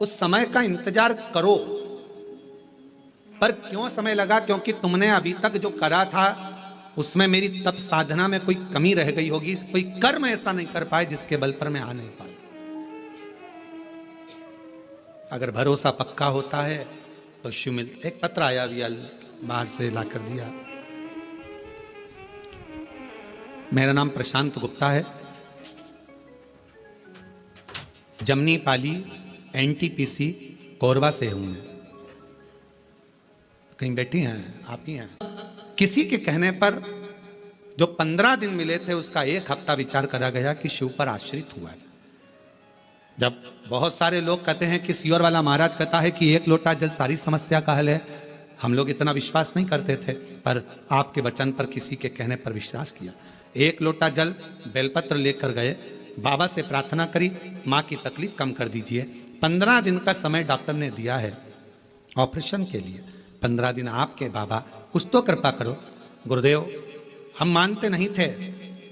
उस समय का इंतजार करो। पर क्यों समय लगा? क्योंकि तुमने अभी तक जो करा था उसमें मेरी तप साधना में कोई कमी रह गई होगी, कोई कर्म ऐसा नहीं कर पाए जिसके बल पर मैं आ नहीं पाया। अगर भरोसा पक्का होता है तो शिव मिलते। एक पत्र आया अभी बाहर से ला कर दिया। मेरा नाम प्रशांत गुप्ता है, जमनी पाली एनटीपीसी कोरबा से हूं मैं। कहीं बैठी हैं आप ही हैं? किसी के कहने पर जो 15 दिन मिले थे उसका 1 हफ्ता विचार करा गया कि शिव पर आश्रित हुआ है। जब बहुत सारे लोग कहते हैं कि सियोर वाला महाराज कहता है कि 1 लोटा जल सारी समस्या का हल है, हम लोग इतना विश्वास नहीं करते थे, पर आपके वचन पर किसी के कहने पर विश्वास किया। 1 लोटा जल बेलपत्र लेकर गए, बाबा से प्रार्थना करी, माँ की तकलीफ कम कर दीजिए। 15 दिन का समय डॉक्टर ने दिया है ऑपरेशन के लिए। 15 दिन आपके बाबा, कुछ तो कृपा करो। गुरुदेव हम मानते नहीं थे,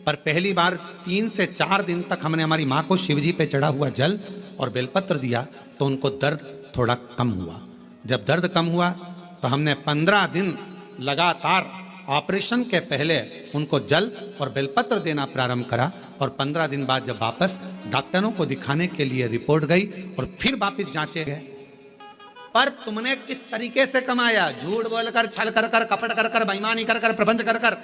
पर पहली बार 3 से 4 दिन तक हमने हमारी माँ को शिवजी पे चढ़ा हुआ जल और बेलपत्र दिया तो उनको दर्द थोड़ा कम हुआ। जब दर्द कम हुआ तो हमने 15 दिन लगातार ऑपरेशन के पहले उनको जल और बेलपत्र देना प्रारंभ करा, और 15 दिन बाद जब वापस डॉक्टरों को दिखाने के लिए रिपोर्ट गई और फिर वापस जांचे गए। पर तुमने किस तरीके से कमाया? झूठ बोलकर, छल कर कर, कपट कर कर, बेईमानी कर कर, प्रपंच कर कर,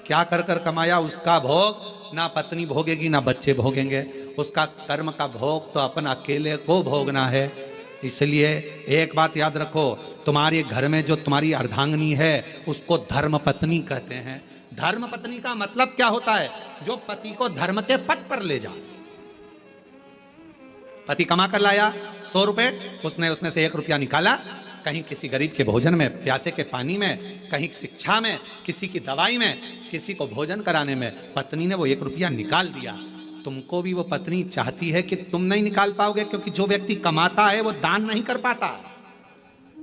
क्या कर कर कमाया? उसका भोग ना पत्नी भोगेगी ना बच्चे भोगेंगे। उसका कर्म का भोग तो अपन अकेले को भोगना है। इसलिए एक बात याद रखो, तुम्हारे घर में जो तुम्हारी अर्धांगिनी है उसको धर्म पत्नी कहते हैं। धर्म पत्नी का मतलब क्या होता है? जो पति को धर्म के पथ पर ले जाए। पति कमा कर लाया 100 रुपए, उसने उसमें से 1 रुपया निकाला, कहीं किसी गरीब के भोजन में, प्यासे के पानी में, कहीं शिक्षा में, किसी की दवाई में, किसी को भोजन कराने में, पत्नी ने वो 1 रुपया निकाल दिया। तुमको भी वो पत्नी चाहती है कि तुम नहीं निकाल पाओगे, क्योंकि जो व्यक्ति कमाता है वो दान नहीं कर पाता।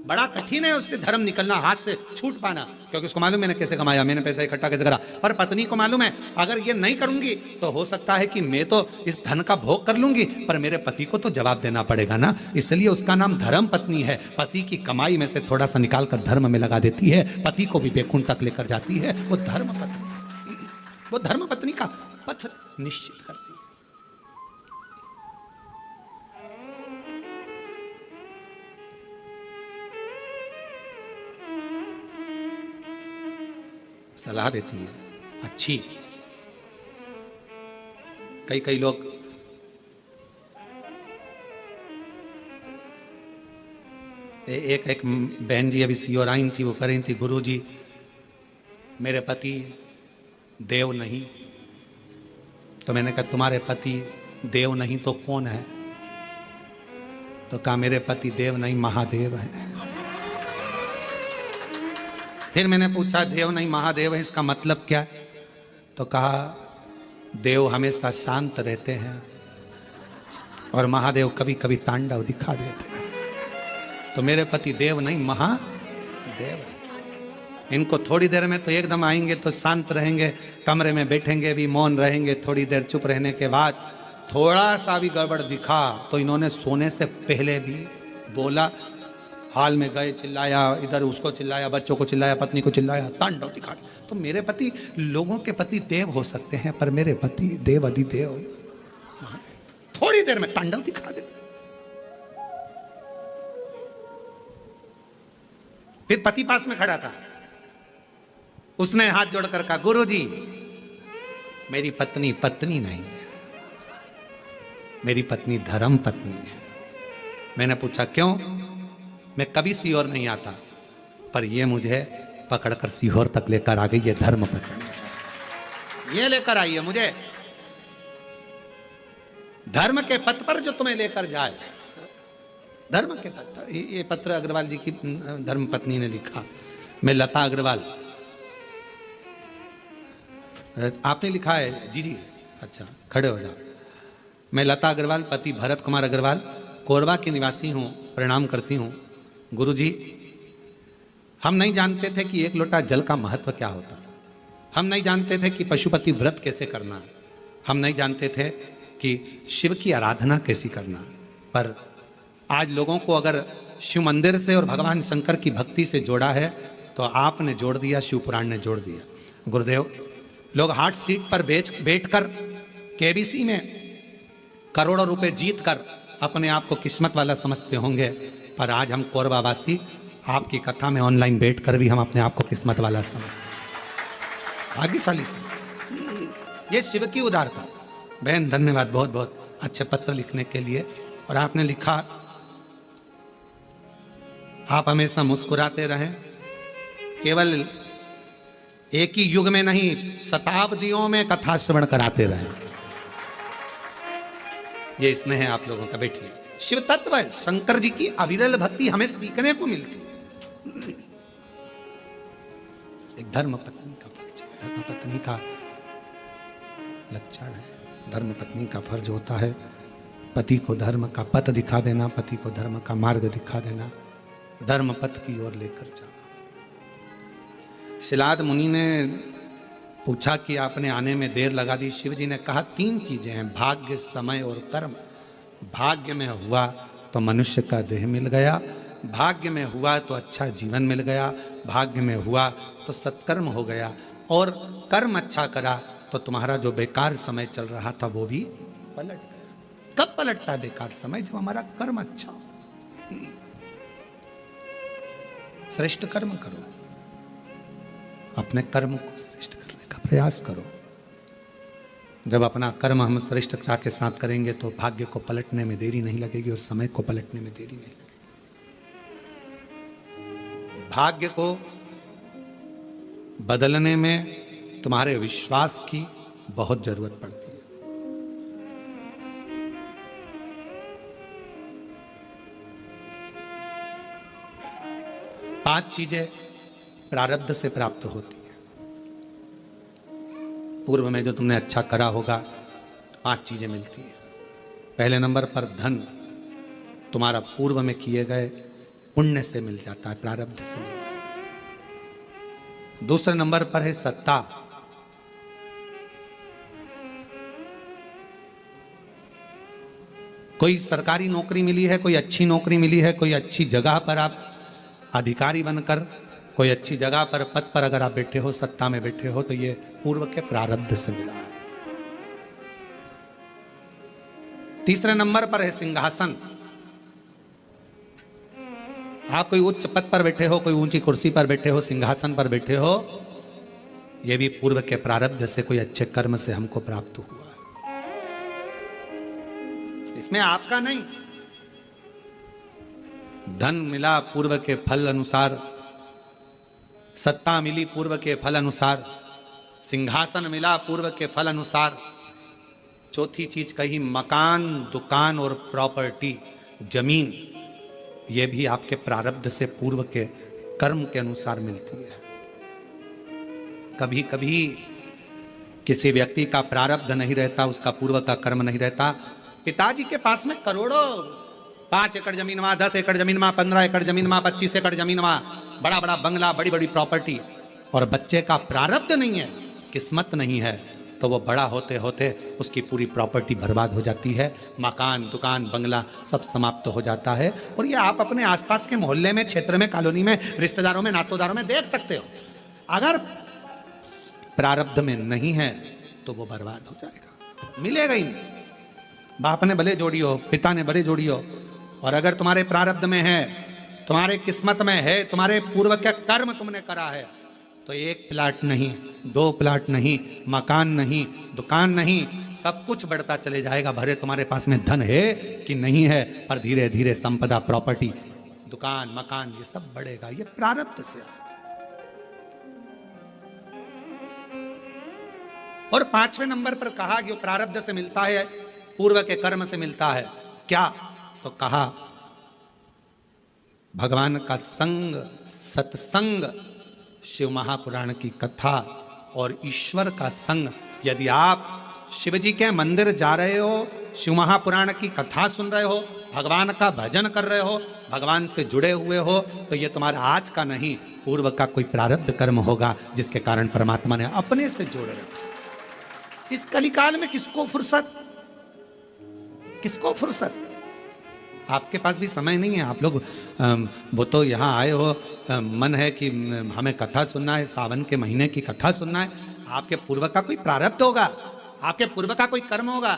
बड़ा कठिन है उससे धर्म निकलना, हाथ से छूट पाना, क्योंकि उसको मालूम मैंने कैसे कमाया, मैंने पैसा इकट्ठा कैसे करा। पर पत्नी को मालूम है अगर ये नहीं करूंगी तो हो सकता है कि मैं तो इस धन का भोग कर लूंगी, पर मेरे पति को तो जवाब देना पड़ेगा ना। इसलिए उसका नाम धर्म पत्नी है। पति की कमाई में से थोड़ा सा निकाल कर धर्म में लगा देती है, पति को भी बेकुंठ तक लेकर जाती है। वो धर्म पत्नी का पथ निश्चित करती है। सलाह देती है अच्छी। कई लोग एक बहन जी अभी सियोर आई थी, वो कह रही थी गुरु जी मेरे पति देव नहीं। तो मैंने कहा तुम्हारे पति देव नहीं तो कौन है? तो कहा मेरे पति देव नहीं महादेव है। फिर मैंने पूछा देव नहीं महादेव है इसका मतलब क्या है? तो कहा देव हमेशा शांत रहते हैं और महादेव कभी कभी तांडव दिखा देते हैं। तो मेरे पति देव नहीं महादेव है। इनको थोड़ी देर में तो एकदम आएंगे तो शांत रहेंगे, कमरे में बैठेंगे भी मौन रहेंगे, थोड़ी देर चुप रहने के बाद थोड़ा सा भी गड़बड़ दिखा तो इन्होंने सोने से पहले भी बोला, हाल में गए चिल्लाया, इधर उसको चिल्लाया, बच्चों को चिल्लाया, पत्नी को चिल्लाया, तांडव दिखा। तो मेरे पति लोगों के पति देव हो सकते हैं पर मेरे पति देव अधिदेव थोड़ी देर में तांडव दिखा देते। फिर पति पास में खड़ा था, उसने हाथ जोड़कर कहा गुरुजी मेरी पत्नी पत्नी नहीं है, मेरी पत्नी धर्म पत्नी है। मैंने पूछा क्यों? मैं कभी सीहोर नहीं आता पर ये मुझे पकड़कर सीहोर तक लेकर आ गई, ये धर्म पत्नी ये लेकर आई है मुझे धर्म के पथ पर जो तुम्हें लेकर जाए। धर्म के पथ पर। ये पत्र अग्रवाल जी की धर्म पत्नी ने लिखा। मैं लता अग्रवाल, आपने लिखा है? जी जी अच्छा खड़े हो जाओ। मैं लता अग्रवाल पति भरत कुमार अग्रवाल कोरबा की निवासी हूँ, प्रणाम करती हूँ। गुरुजी हम नहीं जानते थे कि एक लोटा जल का महत्व क्या होता है, हम नहीं जानते थे कि पशुपति व्रत कैसे करना, हम नहीं जानते थे कि शिव की आराधना कैसी करना। पर आज लोगों को अगर शिव मंदिर से और भगवान शंकर की भक्ति से जोड़ा है तो आपने जोड़ दिया, शिव पुराण ने जोड़ दिया। गुरुदेव लोग हार्ट सीट पर बैठकर केबीसी में करोड़ों रुपए जीत कर अपने आप को किस्मत वाला समझते होंगे, पर आज हम कोरबा वासी आपकी कथा में ऑनलाइन बैठकर भी हम अपने आप को किस्मत वाला समझते हैं। भाग्यशाली ये शिव की उदारता। बहन धन्यवाद बहुत बहुत अच्छे पत्र लिखने के लिए। और आपने लिखा आप हमेशा मुस्कुराते रहें, केवल एक ही युग में नहीं शताब्दियों में कथा श्रवण कराते रहें। ये स्नेह है आप लोगों का। बैठिए। शिव तत्व है, शंकर जी की अविरल भक्ति हमें सीखने को मिलती है। एक धर्म पत्नी का फर्ज है, धर्म पत्नी का लक्षण है। धर्म पत्नी का फर्ज होता है पति को धर्म का पथ दिखा देना, पति को धर्म का मार्ग दिखा देना, धर्म पथ की ओर लेकर जाना। शिलाद मुनि ने पूछा कि आपने आने में देर लगा दी। शिव जी ने कहा 3 चीजें हैं, भाग्य, समय और कर्म। भाग्य में हुआ तो मनुष्य का देह मिल गया, भाग्य में हुआ तो अच्छा जीवन मिल गया, भाग्य में हुआ तो सत्कर्म हो गया, और कर्म अच्छा करा तो तुम्हारा जो बेकार समय चल रहा था वो भी पलट गया। कब पलटता है बेकार समय? जब हमारा कर्म अच्छा हो। श्रेष्ठ कर्म करो, अपने कर्म को श्रेष्ठ करने का प्रयास करो। जब अपना कर्म हम श्रेष्ठता के साथ करेंगे तो भाग्य को पलटने में देरी नहीं लगेगी और समय को पलटने में देरी नहीं लगेगी। भाग्य को बदलने में तुम्हारे विश्वास की बहुत जरूरत पड़ती है। पांच चीजें प्रारब्ध से प्राप्त होती है। पूर्व में जो तुमने अच्छा करा होगा तो 5 चीजें मिलती है। पहले नंबर पर धन, तुम्हारा पूर्व में किए गए पुण्य से मिल जाता है, प्रारब्ध से मिल जाता है। दूसरे नंबर पर है सत्ता। कोई सरकारी नौकरी मिली है, कोई अच्छी नौकरी मिली है, कोई अच्छी जगह पर आप अधिकारी बनकर, कोई अच्छी जगह पर पद पर अगर आप बैठे हो, सत्ता में बैठे हो, तो ये पूर्व के प्रारब्ध से मिला है। तीसरे नंबर पर है सिंहासन। आप कोई उच्च पद पर बैठे हो, कोई ऊंची कुर्सी पर बैठे हो, सिंहासन पर बैठे हो, यह भी पूर्व के प्रारब्ध से, कोई अच्छे कर्म से हमको प्राप्त हुआ है। इसमें आपका नहीं। धन मिला पूर्व के फल अनुसार, सत्ता मिली पूर्व के फल अनुसार, सिंहासन मिला पूर्व के फल अनुसार, चौथी चीज कही मकान, दुकान और प्रॉपर्टी, जमीन, ये भी आपके प्रारब्ध से, पूर्व के कर्म के अनुसार मिलती है। कभी कभी किसी व्यक्ति का प्रारब्ध नहीं रहता, उसका पूर्व का कर्म नहीं रहता। पिताजी के पास में करोड़ों, 5 एकड़ जमीन वहां, 10 एकड़ जमीन वहां, 15 एकड़ जमीन वहां, 25 एकड़ जमीन वहां, बड़ा बड़ा बंगला, बड़ी बड़ी प्रॉपर्टी, और बच्चे का प्रारब्ध नहीं है, किस्मत नहीं है, तो वो बड़ा होते होते उसकी पूरी प्रॉपर्टी बर्बाद हो जाती है। मकान, दुकान, बंगला सब समाप्त हो जाता है। और ये आप अपने आसपास के मोहल्ले में, क्षेत्र में, कॉलोनी में, रिश्तेदारों में, नातोदारों में देख सकते हो। अगर प्रारब्ध में नहीं है तो वो बर्बाद हो जाएगा, मिलेगा ही नहीं। बाप ने भले जोड़ी हो, पिता ने भले जोड़ी हो, और अगर तुम्हारे प्रारब्ध में है, तुम्हारे किस्मत में है, तुम्हारे पूर्व के कर्म तुमने करा है, तो 1 प्लाट नहीं, 2 प्लाट नहीं, मकान नहीं, दुकान नहीं, सब कुछ बढ़ता चले जाएगा। भरे तुम्हारे पास में धन है कि नहीं है, पर धीरे धीरे संपदा, प्रॉपर्टी, दुकान, मकान, ये सब बढ़ेगा। ये प्रारब्ध से। और 5वें नंबर पर कहा कि वो प्रारब्ध से मिलता है, पूर्व के कर्म से मिलता है। क्या? तो कहा भगवान का संग, सत्संग, शिव महापुराण की कथा और ईश्वर का संग। यदि आप शिव जी के मंदिर जा रहे हो, शिव महापुराण की कथा सुन रहे हो, भगवान का भजन कर रहे हो, भगवान से जुड़े हुए हो, तो ये तुम्हारा आज का नहीं, पूर्व का कोई प्रारब्ध कर्म होगा, जिसके कारण परमात्मा ने अपने से जोड़े रखा। इस कलिकाल में किसको फुर्सत, किसको फुर्सत? आपके पास भी समय नहीं है। आप लोग वो तो यहाँ आए हो, मन है कि हमें कथा सुनना है, सावन के महीने की कथा सुनना है। आपके पूर्व का कोई प्रारब्ध होगा, आपके पूर्व का कोई कर्म होगा।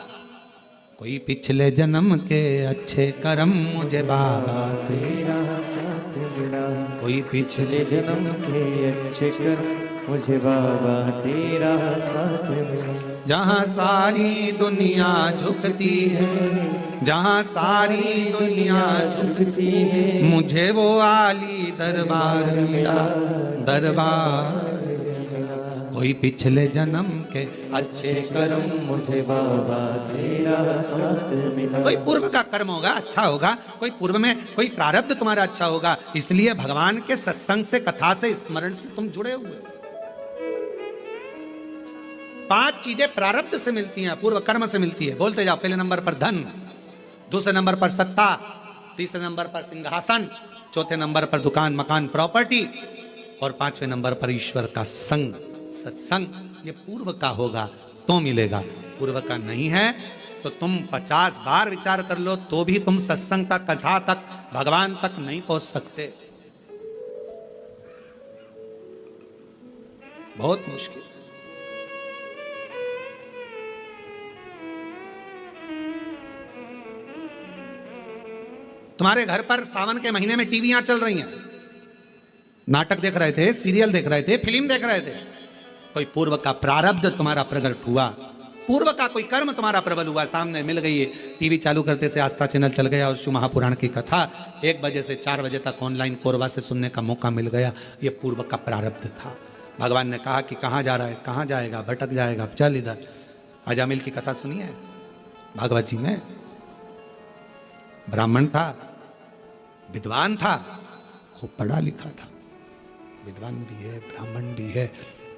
कोई पिछले जन्म के अच्छे कर्म मुझे बाबा तेरा साथ मिला, कोई पिछले जन्म के अच्छे कर्म मुझे बाबा तेरा साथ मिला। जहाँ सारी दुनिया झुकती है, जहाँ सारी दुनिया झुकती है, मुझे वो आली दरबार मिला, दरबार। कोई पिछले जन्म के अच्छे कर्म मुझे बाबा तेरा साथ मिला। कोई पूर्व का कर्म होगा, अच्छा होगा, कोई पूर्व में कोई प्रारब्ध तुम्हारा अच्छा होगा, इसलिए भगवान के सत्संग से, कथा से, स्मरण से तुम जुड़े हुए। 5 चीजें प्रारब्ध से मिलती हैं, पूर्व कर्म से मिलती है। बोलते जाओ। पहले नंबर पर धन, दूसरे नंबर पर सत्ता, तीसरे नंबर पर सिंहासन, चौथे नंबर पर दुकान, मकान, प्रॉपर्टी, और 5वें नंबर पर ईश्वर का संग, सत्संग। ये पूर्व का होगा तो मिलेगा, पूर्व का नहीं है तो तुम 50 बार विचार कर लो तो भी तुम सत्संग तक, कथा तक, भगवान तक नहीं पहुंच सकते। बहुत मुश्किल। तुम्हारे घर पर सावन के महीने में टीवियां चल रही हैं, नाटक देख रहे थे, सीरियल देख रहे थे, फिल्म देख रहे थे, कोई पूर्व का प्रारब्ध तुम्हारा प्रकट हुआ, पूर्व का कोई कर्म तुम्हारा प्रबल हुआ, सामने मिल गई। टीवी चालू करते से आस्था चैनल चल गया और शिव महापुराण की कथा 1 बजे से 4 बजे तक ऑनलाइन कोरबा से सुनने का मौका मिल गया। ये पूर्व का प्रारब्ध था। भगवान ने कहा कि कहाँ जा रहा है, कहाँ जाएगा, भटक जाएगा, चल इधर। अजामिल की कथा सुनी है भागवत जी में? ब्राह्मण था, विद्वान था, खूब पढ़ा लिखा था, विद्वान भी है, ब्राह्मण भी है,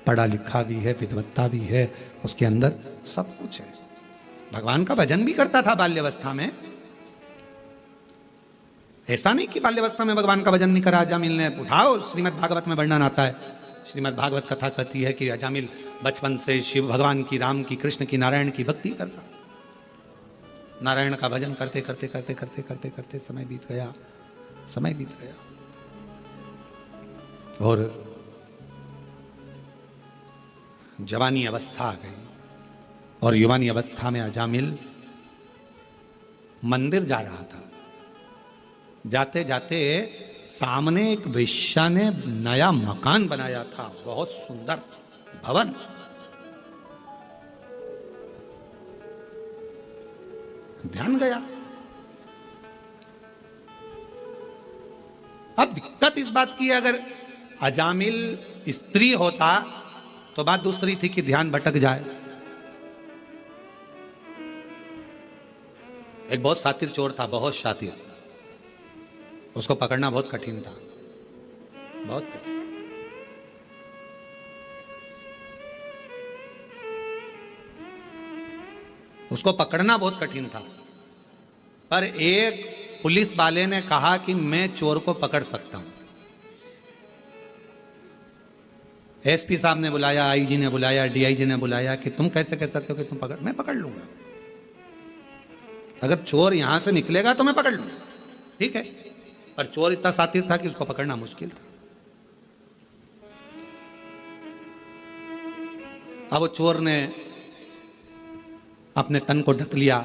पढ़ा लिखा भी है, विद्वत्ता भी है, उसके अंदर सब कुछ है। भगवान का भजन भी करता था बाल्यावस्था में। ऐसा नहीं कि बाल्यावस्था में भगवान का भजन नहीं करा अजामिल ने। उठाओ, श्रीमद् भागवत में वर्णन आता है। श्रीमद् भागवत कथा कहती है कि अजामिल बचपन से शिव भगवान की, राम की, कृष्ण की, नारायण की भक्ति करता। नारायण का भजन करते करते करते करते करते करते समय बीत गया, समय बीत गया। और जवानी अवस्था आ गई। और युवानी अवस्था में अजामिल मंदिर जा रहा था। जाते जाते सामने एक वेश्या ने नया मकान बनाया था, बहुत सुंदर भवन। ध्यान गया। अब दिक्कत इस बात की है, अगर अजामिल स्त्री होता तो बात दूसरी थी कि ध्यान भटक जाए। एक बहुत शातिर चोर था, बहुत शातिर। उसको पकड़ना बहुत कठिन था, बहुत कठिन। उसको पकड़ना बहुत कठिन था। पर एक पुलिस वाले ने कहा कि मैं चोर को पकड़ सकता हूं। एसपी साहब ने बुलाया, आईजी ने बुलाया, डीआईजी ने बुलाया कि तुम कैसे कह सकते हो कि तुम पकड़। मैं पकड़ लूंगा, अगर चोर यहां से निकलेगा तो मैं पकड़ लूंगा, ठीक है। पर चोर इतना शातिर था कि उसको पकड़ना मुश्किल था। अब वो चोर ने अपने तन को ढक लिया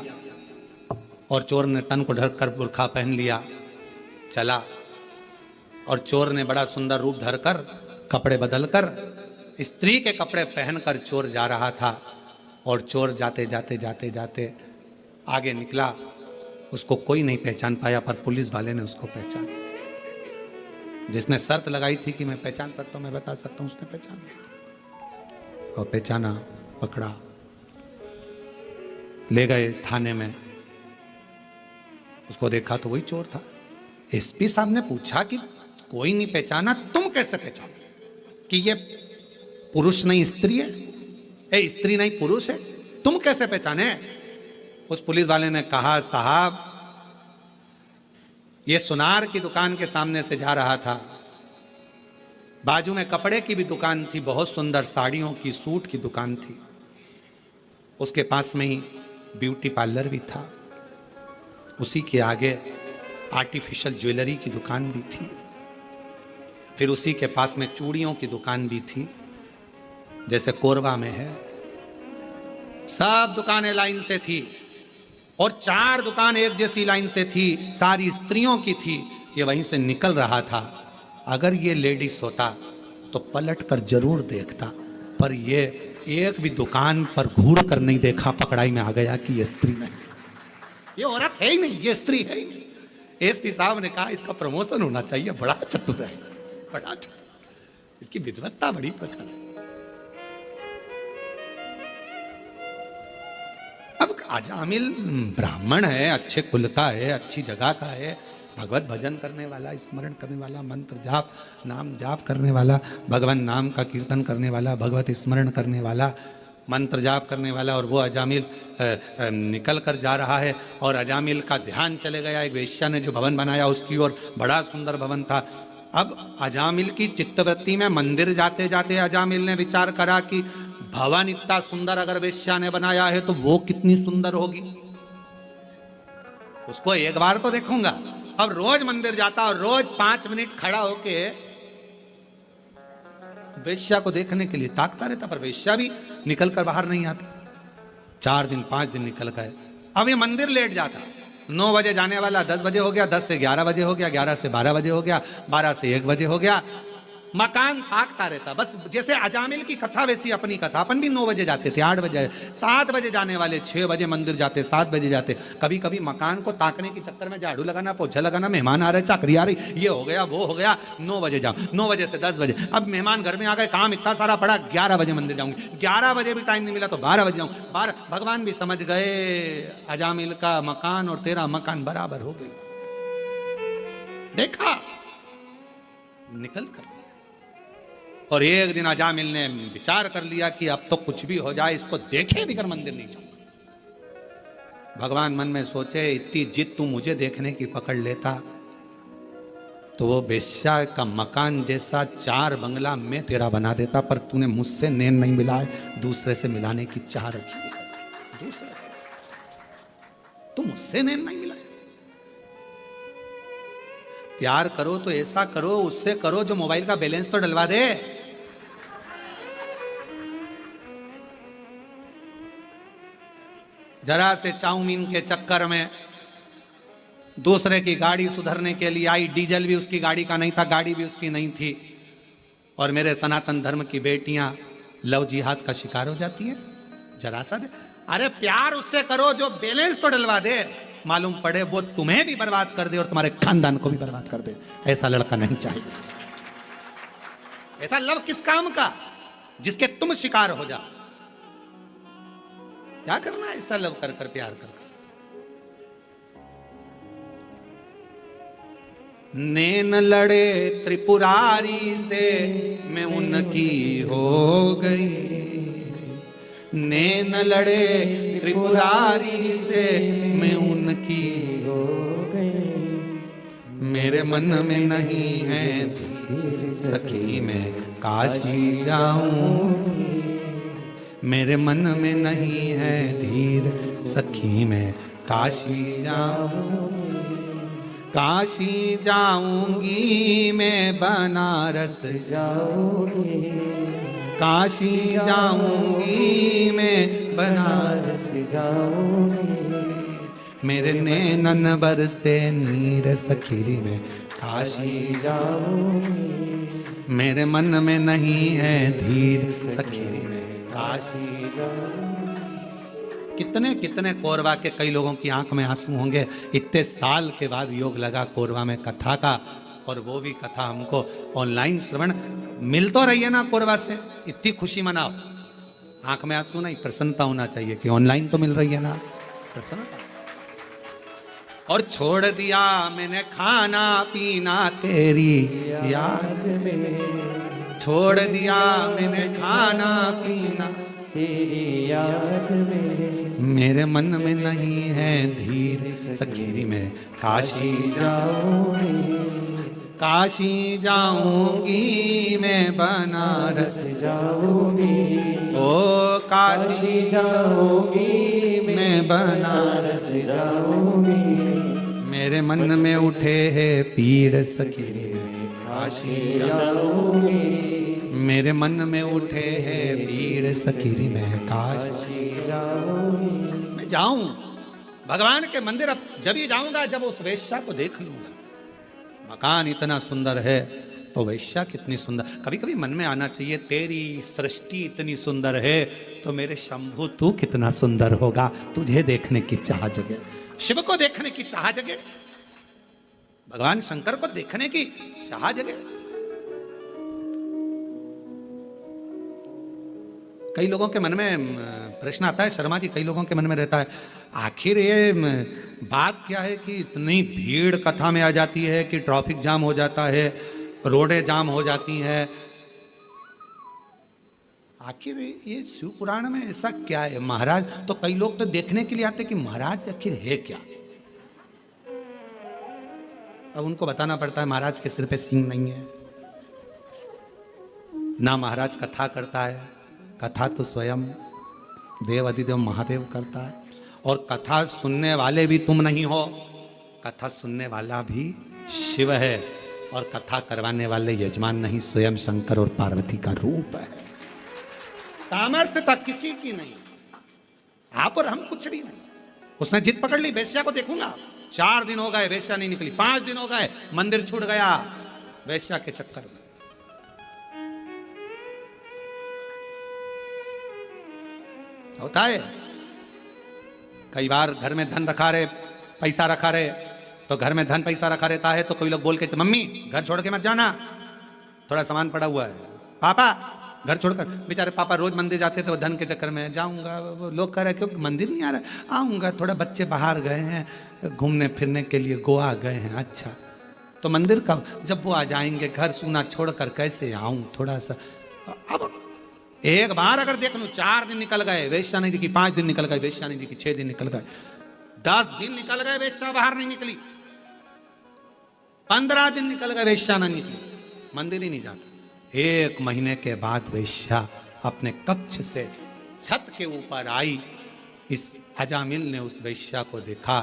और चोर ने तन को ढक कर बुर्खा पहन लिया, चला। और चोर ने बड़ा सुंदर रूप धरकर, कपड़े बदलकर, स्त्री के कपड़े पहनकर चोर जा रहा था। और चोर जाते जाते जाते जाते आगे निकला। उसको कोई नहीं पहचान पाया, पर पुलिस वाले ने उसको पहचान लिया। जिसने शर्त लगाई थी कि मैं पहचान सकता हूं, मैं बता सकता हूं, उसने पहचान लिया। और पहचाना, पकड़ा, ले गए थाने में। उसको देखा तो वही चोर था। एसपी साहब ने पूछा कि कोई नहीं पहचाना, तुम कैसे पहचाना कि ये पुरुष नहीं स्त्री है, ए स्त्री नहीं पुरुष है, तुम कैसे पहचाने? उस पुलिस वाले ने कहा, साहब ये सुनार की दुकान के सामने से जा रहा था। बाजू में कपड़े की भी दुकान थी, बहुत सुंदर साड़ियों की, सूट की दुकान थी। उसके पास में ही ब्यूटी पार्लर भी था। उसी के आगे आर्टिफिशियल ज्वेलरी की दुकान भी थी। फिर उसी के पास में चूड़ियों की दुकान भी थी, जैसे कोरबा में है। सब दुकानें लाइन से थी और 4 दुकान एक जैसी लाइन से थी, सारी स्त्रियों की थी। ये वहीं से निकल रहा था। अगर ये लेडीज होता तो पलट कर जरूर देखता, पर ये एक भी दुकान पर घूर कर नहीं देखा, पकड़ाई में आ गया कि ये स्त्री नहीं, ये औरत है ही नहीं, ये स्त्री है ही नहीं। एसपी साहब ने कहा इसका प्रमोशन होना चाहिए, बड़ा चतुर है, बड़ा चतुर, इसकी विद्वत्ता बड़ी प्रखर है। अब अजामिल ब्राह्मण है, अच्छे कुल का है, अच्छी जगह का है, भगवत भजन करने वाला, स्मरण करने वाला, मंत्र जाप, नाम जाप करने वाला, भगवान नाम का कीर्तन करने वाला, भगवत स्मरण करने वाला, मंत्र जाप करने वाला। और वो अजामिल निकल कर जा रहा है और अजामिल का ध्यान चले गया एक वेश्या ने जो भवन बनाया उसकी ओर। बड़ा सुंदर भवन था। अब अजामिल की चित्तवृत्ति में मंदिर जाते जाते अजामिल ने विचार करा कि भवन इतना सुंदर अगर वेश्या ने बनाया है तो वो कितनी सुंदर होगी, उसको एक बार तो देखूंगा। अब रोज मंदिर जाता और रोज 5 मिनट खड़ा होके वेश्या को देखने के लिए ताकता रहता, पर वेश्या भी निकल कर बाहर नहीं आती। 4 दिन 5 दिन निकल गए। अब ये मंदिर लेट जाता, 9 बजे जाने वाला 10 बजे हो गया, 10 से 11 बजे हो गया, 11 से 12 बजे हो गया, 12 से 1 बजे हो गया। मकान ताकता रहता। बस जैसे अजामिल की कथा वैसी अपनी कथा। अपन भी 9 बजे जाते थे, 8 बजे, 7 बजे जाने वाले, 6 बजे मंदिर जाते, 7 बजे जाते। कभी कभी मकान को ताकने के चक्कर में झाड़ू लगाना, पोछा लगाना, मेहमान आ रहे, चाकरी आ रही, ये हो गया वो हो गया, 9 बजे जाओ, 9 बजे से 10 बजे। अब मेहमान घर में आ गए, काम इतना सारा पड़ा, 11 बजे मंदिर जाऊंगी, 11 बजे भी टाइम नहीं मिला तो 12 बजे जाऊँ। 12 भगवान भी समझ गए अजामिल का मकान और तेरा मकान बराबर हो गई। देखा, निकल कर। और एक दिन अजामिल ने विचार कर लिया कि अब तो कुछ भी हो जाए, इसको देखे बिगर मंदिर नहीं जाऊंगा। भगवान मन में सोचे, इतनी जिद तू मुझे देखने की पकड़ लेता तो वो बेश्या का मकान जैसा 4 बंगला मैं तेरा बना देता, पर तूने मुझसे नैन नहीं मिलाए, दूसरे से मिलाने की चाह रखी है। दूसरे से तू मुझसे नैन नहीं मिलाए। प्यार करो तो ऐसा करो, उससे करो जो मोबाइल का बैलेंस तो डलवा दे। जरा से चाउमीन के चक्कर में दूसरे की गाड़ी सुधरने के लिए आई, डीजल भी उसकी गाड़ी का नहीं था, गाड़ी भी उसकी नहीं थी, और मेरे सनातन धर्म की बेटियां लव जिहाद का शिकार हो जाती हैं। जरा सा दे, अरे प्यार उससे करो जो बैलेंस तो डलवा दे, मालूम पड़े वो तुम्हें भी बर्बाद कर दे और तुम्हारे खानदान को भी बर्बाद कर दे। ऐसा लड़का नहीं चाहिए। ऐसा लव किस काम का जिसके तुम शिकार हो जाओ। क्या करना है ऐसा लव कर कर, प्यार कर कर। नैन लड़े त्रिपुरारी से मैं उनकी हो गई, नैन लड़े त्रिपुरारी से मैं उनकी हो गई। मेरे मन में नहीं है धीर सखी मैं काशी जाऊंगी, मेरे मन में नहीं है धीर सखी मैं काशी जाऊंगी। काशी जाऊंगी मैं बनारस जाऊंगी, काशी जाऊंगी मैं बनारस जाऊंगी। मेरे नैनन बरसे नीर सखी में काशी जाऊंगी, मेरे मन में नहीं है धीर सखी में काशी जाऊंगी। कितने कितने कोरवा के कई लोगों की आंख में आंसू होंगे, इतने साल के बाद योग लगा कोरवा में कथा का, और वो भी कथा हमको ऑनलाइन श्रवण मिल तो रही है ना कोरवा से, इतनी खुशी मनाओ। आंख में आंसू नहीं, प्रसन्नता होना चाहिए कि ऑनलाइन तो मिल रही है ना, प्रसन्नता। और छोड़ दिया मैंने खाना पीना तेरी याद में, छोड़ दिया मैंने खाना पीना तेरी याद में। मेरे मन में नहीं है धीर सखी में काशी जाऊंगी, काशी जाऊंगी मैं बनारस जाऊंगी, ओ काशी जाऊंगी मैं बनारस जाऊंगी। मेरे मन में उठे है पीड़ सखी में काशी जाऊंगी, मेरे मन में उठे है पीड़ सखी में काशी जाऊंगी। मैं जाऊं भगवान के मंदिर, अब जब ही जाऊंगा जब उस वेश्या को देख लूंगा। मकान इतना सुंदर है तो वेश्या कितनी सुंदर। कभी कभी मन में आना चाहिए, तेरी सृष्टि इतनी सुंदर है तो मेरे शंभु तू कितना सुंदर होगा। तुझे देखने की चाह जगे, शिव को देखने की चाह जगे, भगवान शंकर को देखने की चाह जगे। कई लोगों के मन में प्रश्न आता है, शर्मा जी, कई लोगों के मन में रहता है आखिर ये बात क्या है कि इतनी भीड़ कथा में आ जाती है कि ट्रैफिक जाम हो जाता है, रोडें जाम हो जाती हैं। आखिर ये शिव पुराण में ऐसा क्या है? महाराज तो कई लोग तो देखने के लिए आते कि महाराज आखिर है क्या। अब उनको बताना पड़ता है महाराज के सिर पे सींग नहीं है ना, महाराज कथा करता है, कथा तो स्वयं देव अधिदेव महादेव करता है, और कथा सुनने वाले भी तुम नहीं हो, कथा सुनने वाला भी शिव है, और कथा करवाने वाले यजमान नहीं, स्वयं शंकर और पार्वती का रूप है। सामर्थ्यता किसी की नहीं, आप और हम कुछ भी नहीं। उसने जिद पकड़ ली, वेश्या को देखूंगा। 4 दिन हो गए वेश्या नहीं निकली, 5 दिन हो गए मंदिर छूट गया वेश्या के चक्कर में। होता है कई बार घर में धन रखा रहे, पैसा रखा रहे, तो घर में धन पैसा रखा रहता है तो कोई लोग बोल के, मम्मी घर छोड़ के मत जाना, थोड़ा सामान पड़ा हुआ है। पापा घर छोड़कर, बेचारे पापा रोज मंदिर जाते थे, वो धन के चक्कर में जाऊंगा। वो लोग कह रहे क्योंकि मंदिर नहीं आ रहा, आऊंगा, थोड़ा बच्चे बाहर गए हैं घूमने फिरने के लिए, गोवा गए हैं। अच्छा तो मंदिर का जब वो आ जाएंगे, घर सूना छोड़कर कैसे आऊं थोड़ा सा। अब एक बार अगर देख लूं, 4 दिन निकल गए वेश्या नहीं दिखी, 5 दिन निकल गए वेश्या नहीं दिखी, 6 दिन निकल गए, 10 दिन निकल गए वेश्या बाहर नहीं निकली, 15 दिन निकल गए, वेश्या न निकली, मंदिर ही नहीं जाता। 1 महीने के बाद वेश्या अपने कक्ष से छत के ऊपर आई। इस अजामिल ने उस वेश्या को देखा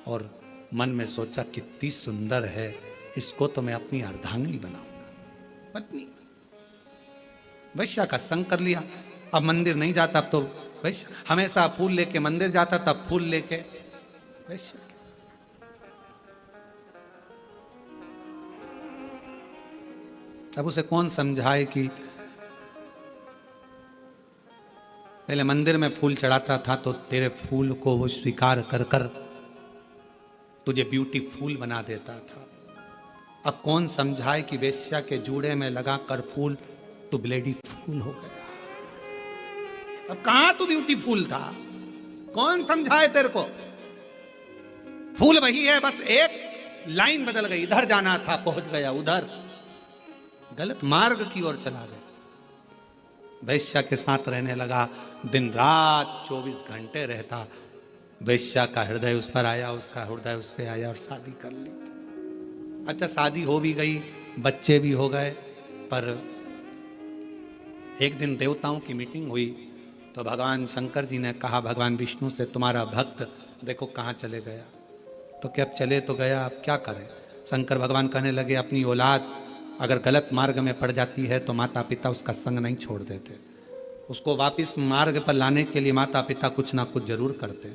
और मन में सोचा कितनी सुंदर है, इसको तो मैं अपनी अर्धांगिनी बनाऊंगा, पत्नी। वेश्या का संग कर लिया। अब मंदिर नहीं जाता, अब तो वेश्या हमेशा फूल लेके मंदिर जाता, तब फूल लेके वेश्या। अब उसे कौन समझाए कि पहले मंदिर में फूल चढ़ाता था तो तेरे फूल को वो स्वीकार कर कर तुझे ब्यूटीफुल बना देता था। अब कौन समझाए कि वेश्या के जूड़े में लगा कर फूल तू ब्लेडी फूल हो गया। अब कहां तू ब्यूटीफुल था, कौन समझाए तेरे को। फूल वही है, बस एक लाइन बदल गई, इधर जाना था पहुंच गया उधर, गलत मार्ग की ओर चला गया। वेश्या के साथ रहने लगा, दिन रात 24 घंटे रहता। वेश्या का हृदय उस पर आया, उसका हृदय उस पर आया और शादी कर ली। अच्छा, शादी हो भी गई, बच्चे भी हो गए। पर एक दिन देवताओं की मीटिंग हुई तो भगवान शंकर जी ने कहा भगवान विष्णु से, तुम्हारा भक्त देखो कहाँ चले गया। तो क्या अब चले तो गया, अब क्या करें। शंकर भगवान कहने लगे, अपनी औलाद अगर गलत मार्ग में पड़ जाती है तो माता पिता उसका संग नहीं छोड़ देते, उसको वापस मार्ग पर लाने के लिए माता पिता कुछ ना कुछ जरूर करते।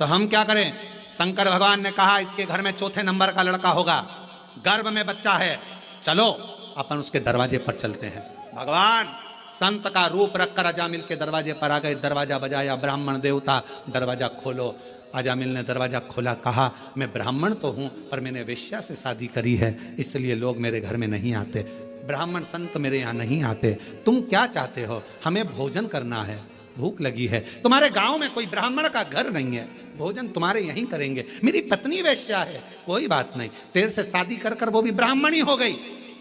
तो हम क्या करें। शंकर भगवान ने कहा, इसके घर में 4थे नंबर का लड़का होगा, गर्भ में बच्चा है, चलो अपन उसके दरवाजे पर चलते हैं। भगवान संत का रूप रखकर अजामिल के दरवाजे पर आ गए। दरवाजा बजाया, ब्राह्मण देवता दरवाजा खोलो। अजामिल ने दरवाजा खोला, कहा मैं ब्राह्मण तो हूं पर मैंने वेश्या से शादी करी है, इसलिए लोग मेरे घर में नहीं आते, ब्राह्मण संत मेरे यहाँ नहीं आते। तुम क्या चाहते हो। हमें भोजन करना है, भूख लगी है। तुम्हारे गांव में कोई ब्राह्मण का घर नहीं है, भोजन तुम्हारे यहीं करेंगे। मेरी पत्नी वेश्या है, कोई बात नहीं, तेरे से शादी कर कर वो भी ब्राह्मणी हो गई,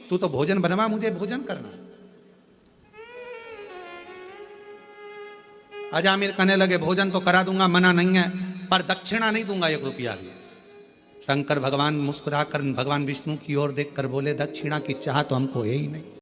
तू तो भोजन बनवा, मुझे भोजन करना। अजामिल कहने लगे, भोजन तो करा दूंगा, मना नहीं है, पर दक्षिणा नहीं दूंगा 1 रुपया भी। शंकर भगवान मुस्कुराकर भगवान विष्णु की ओर देखकर बोले, दक्षिणा की चाह तो हमको है ही नहीं।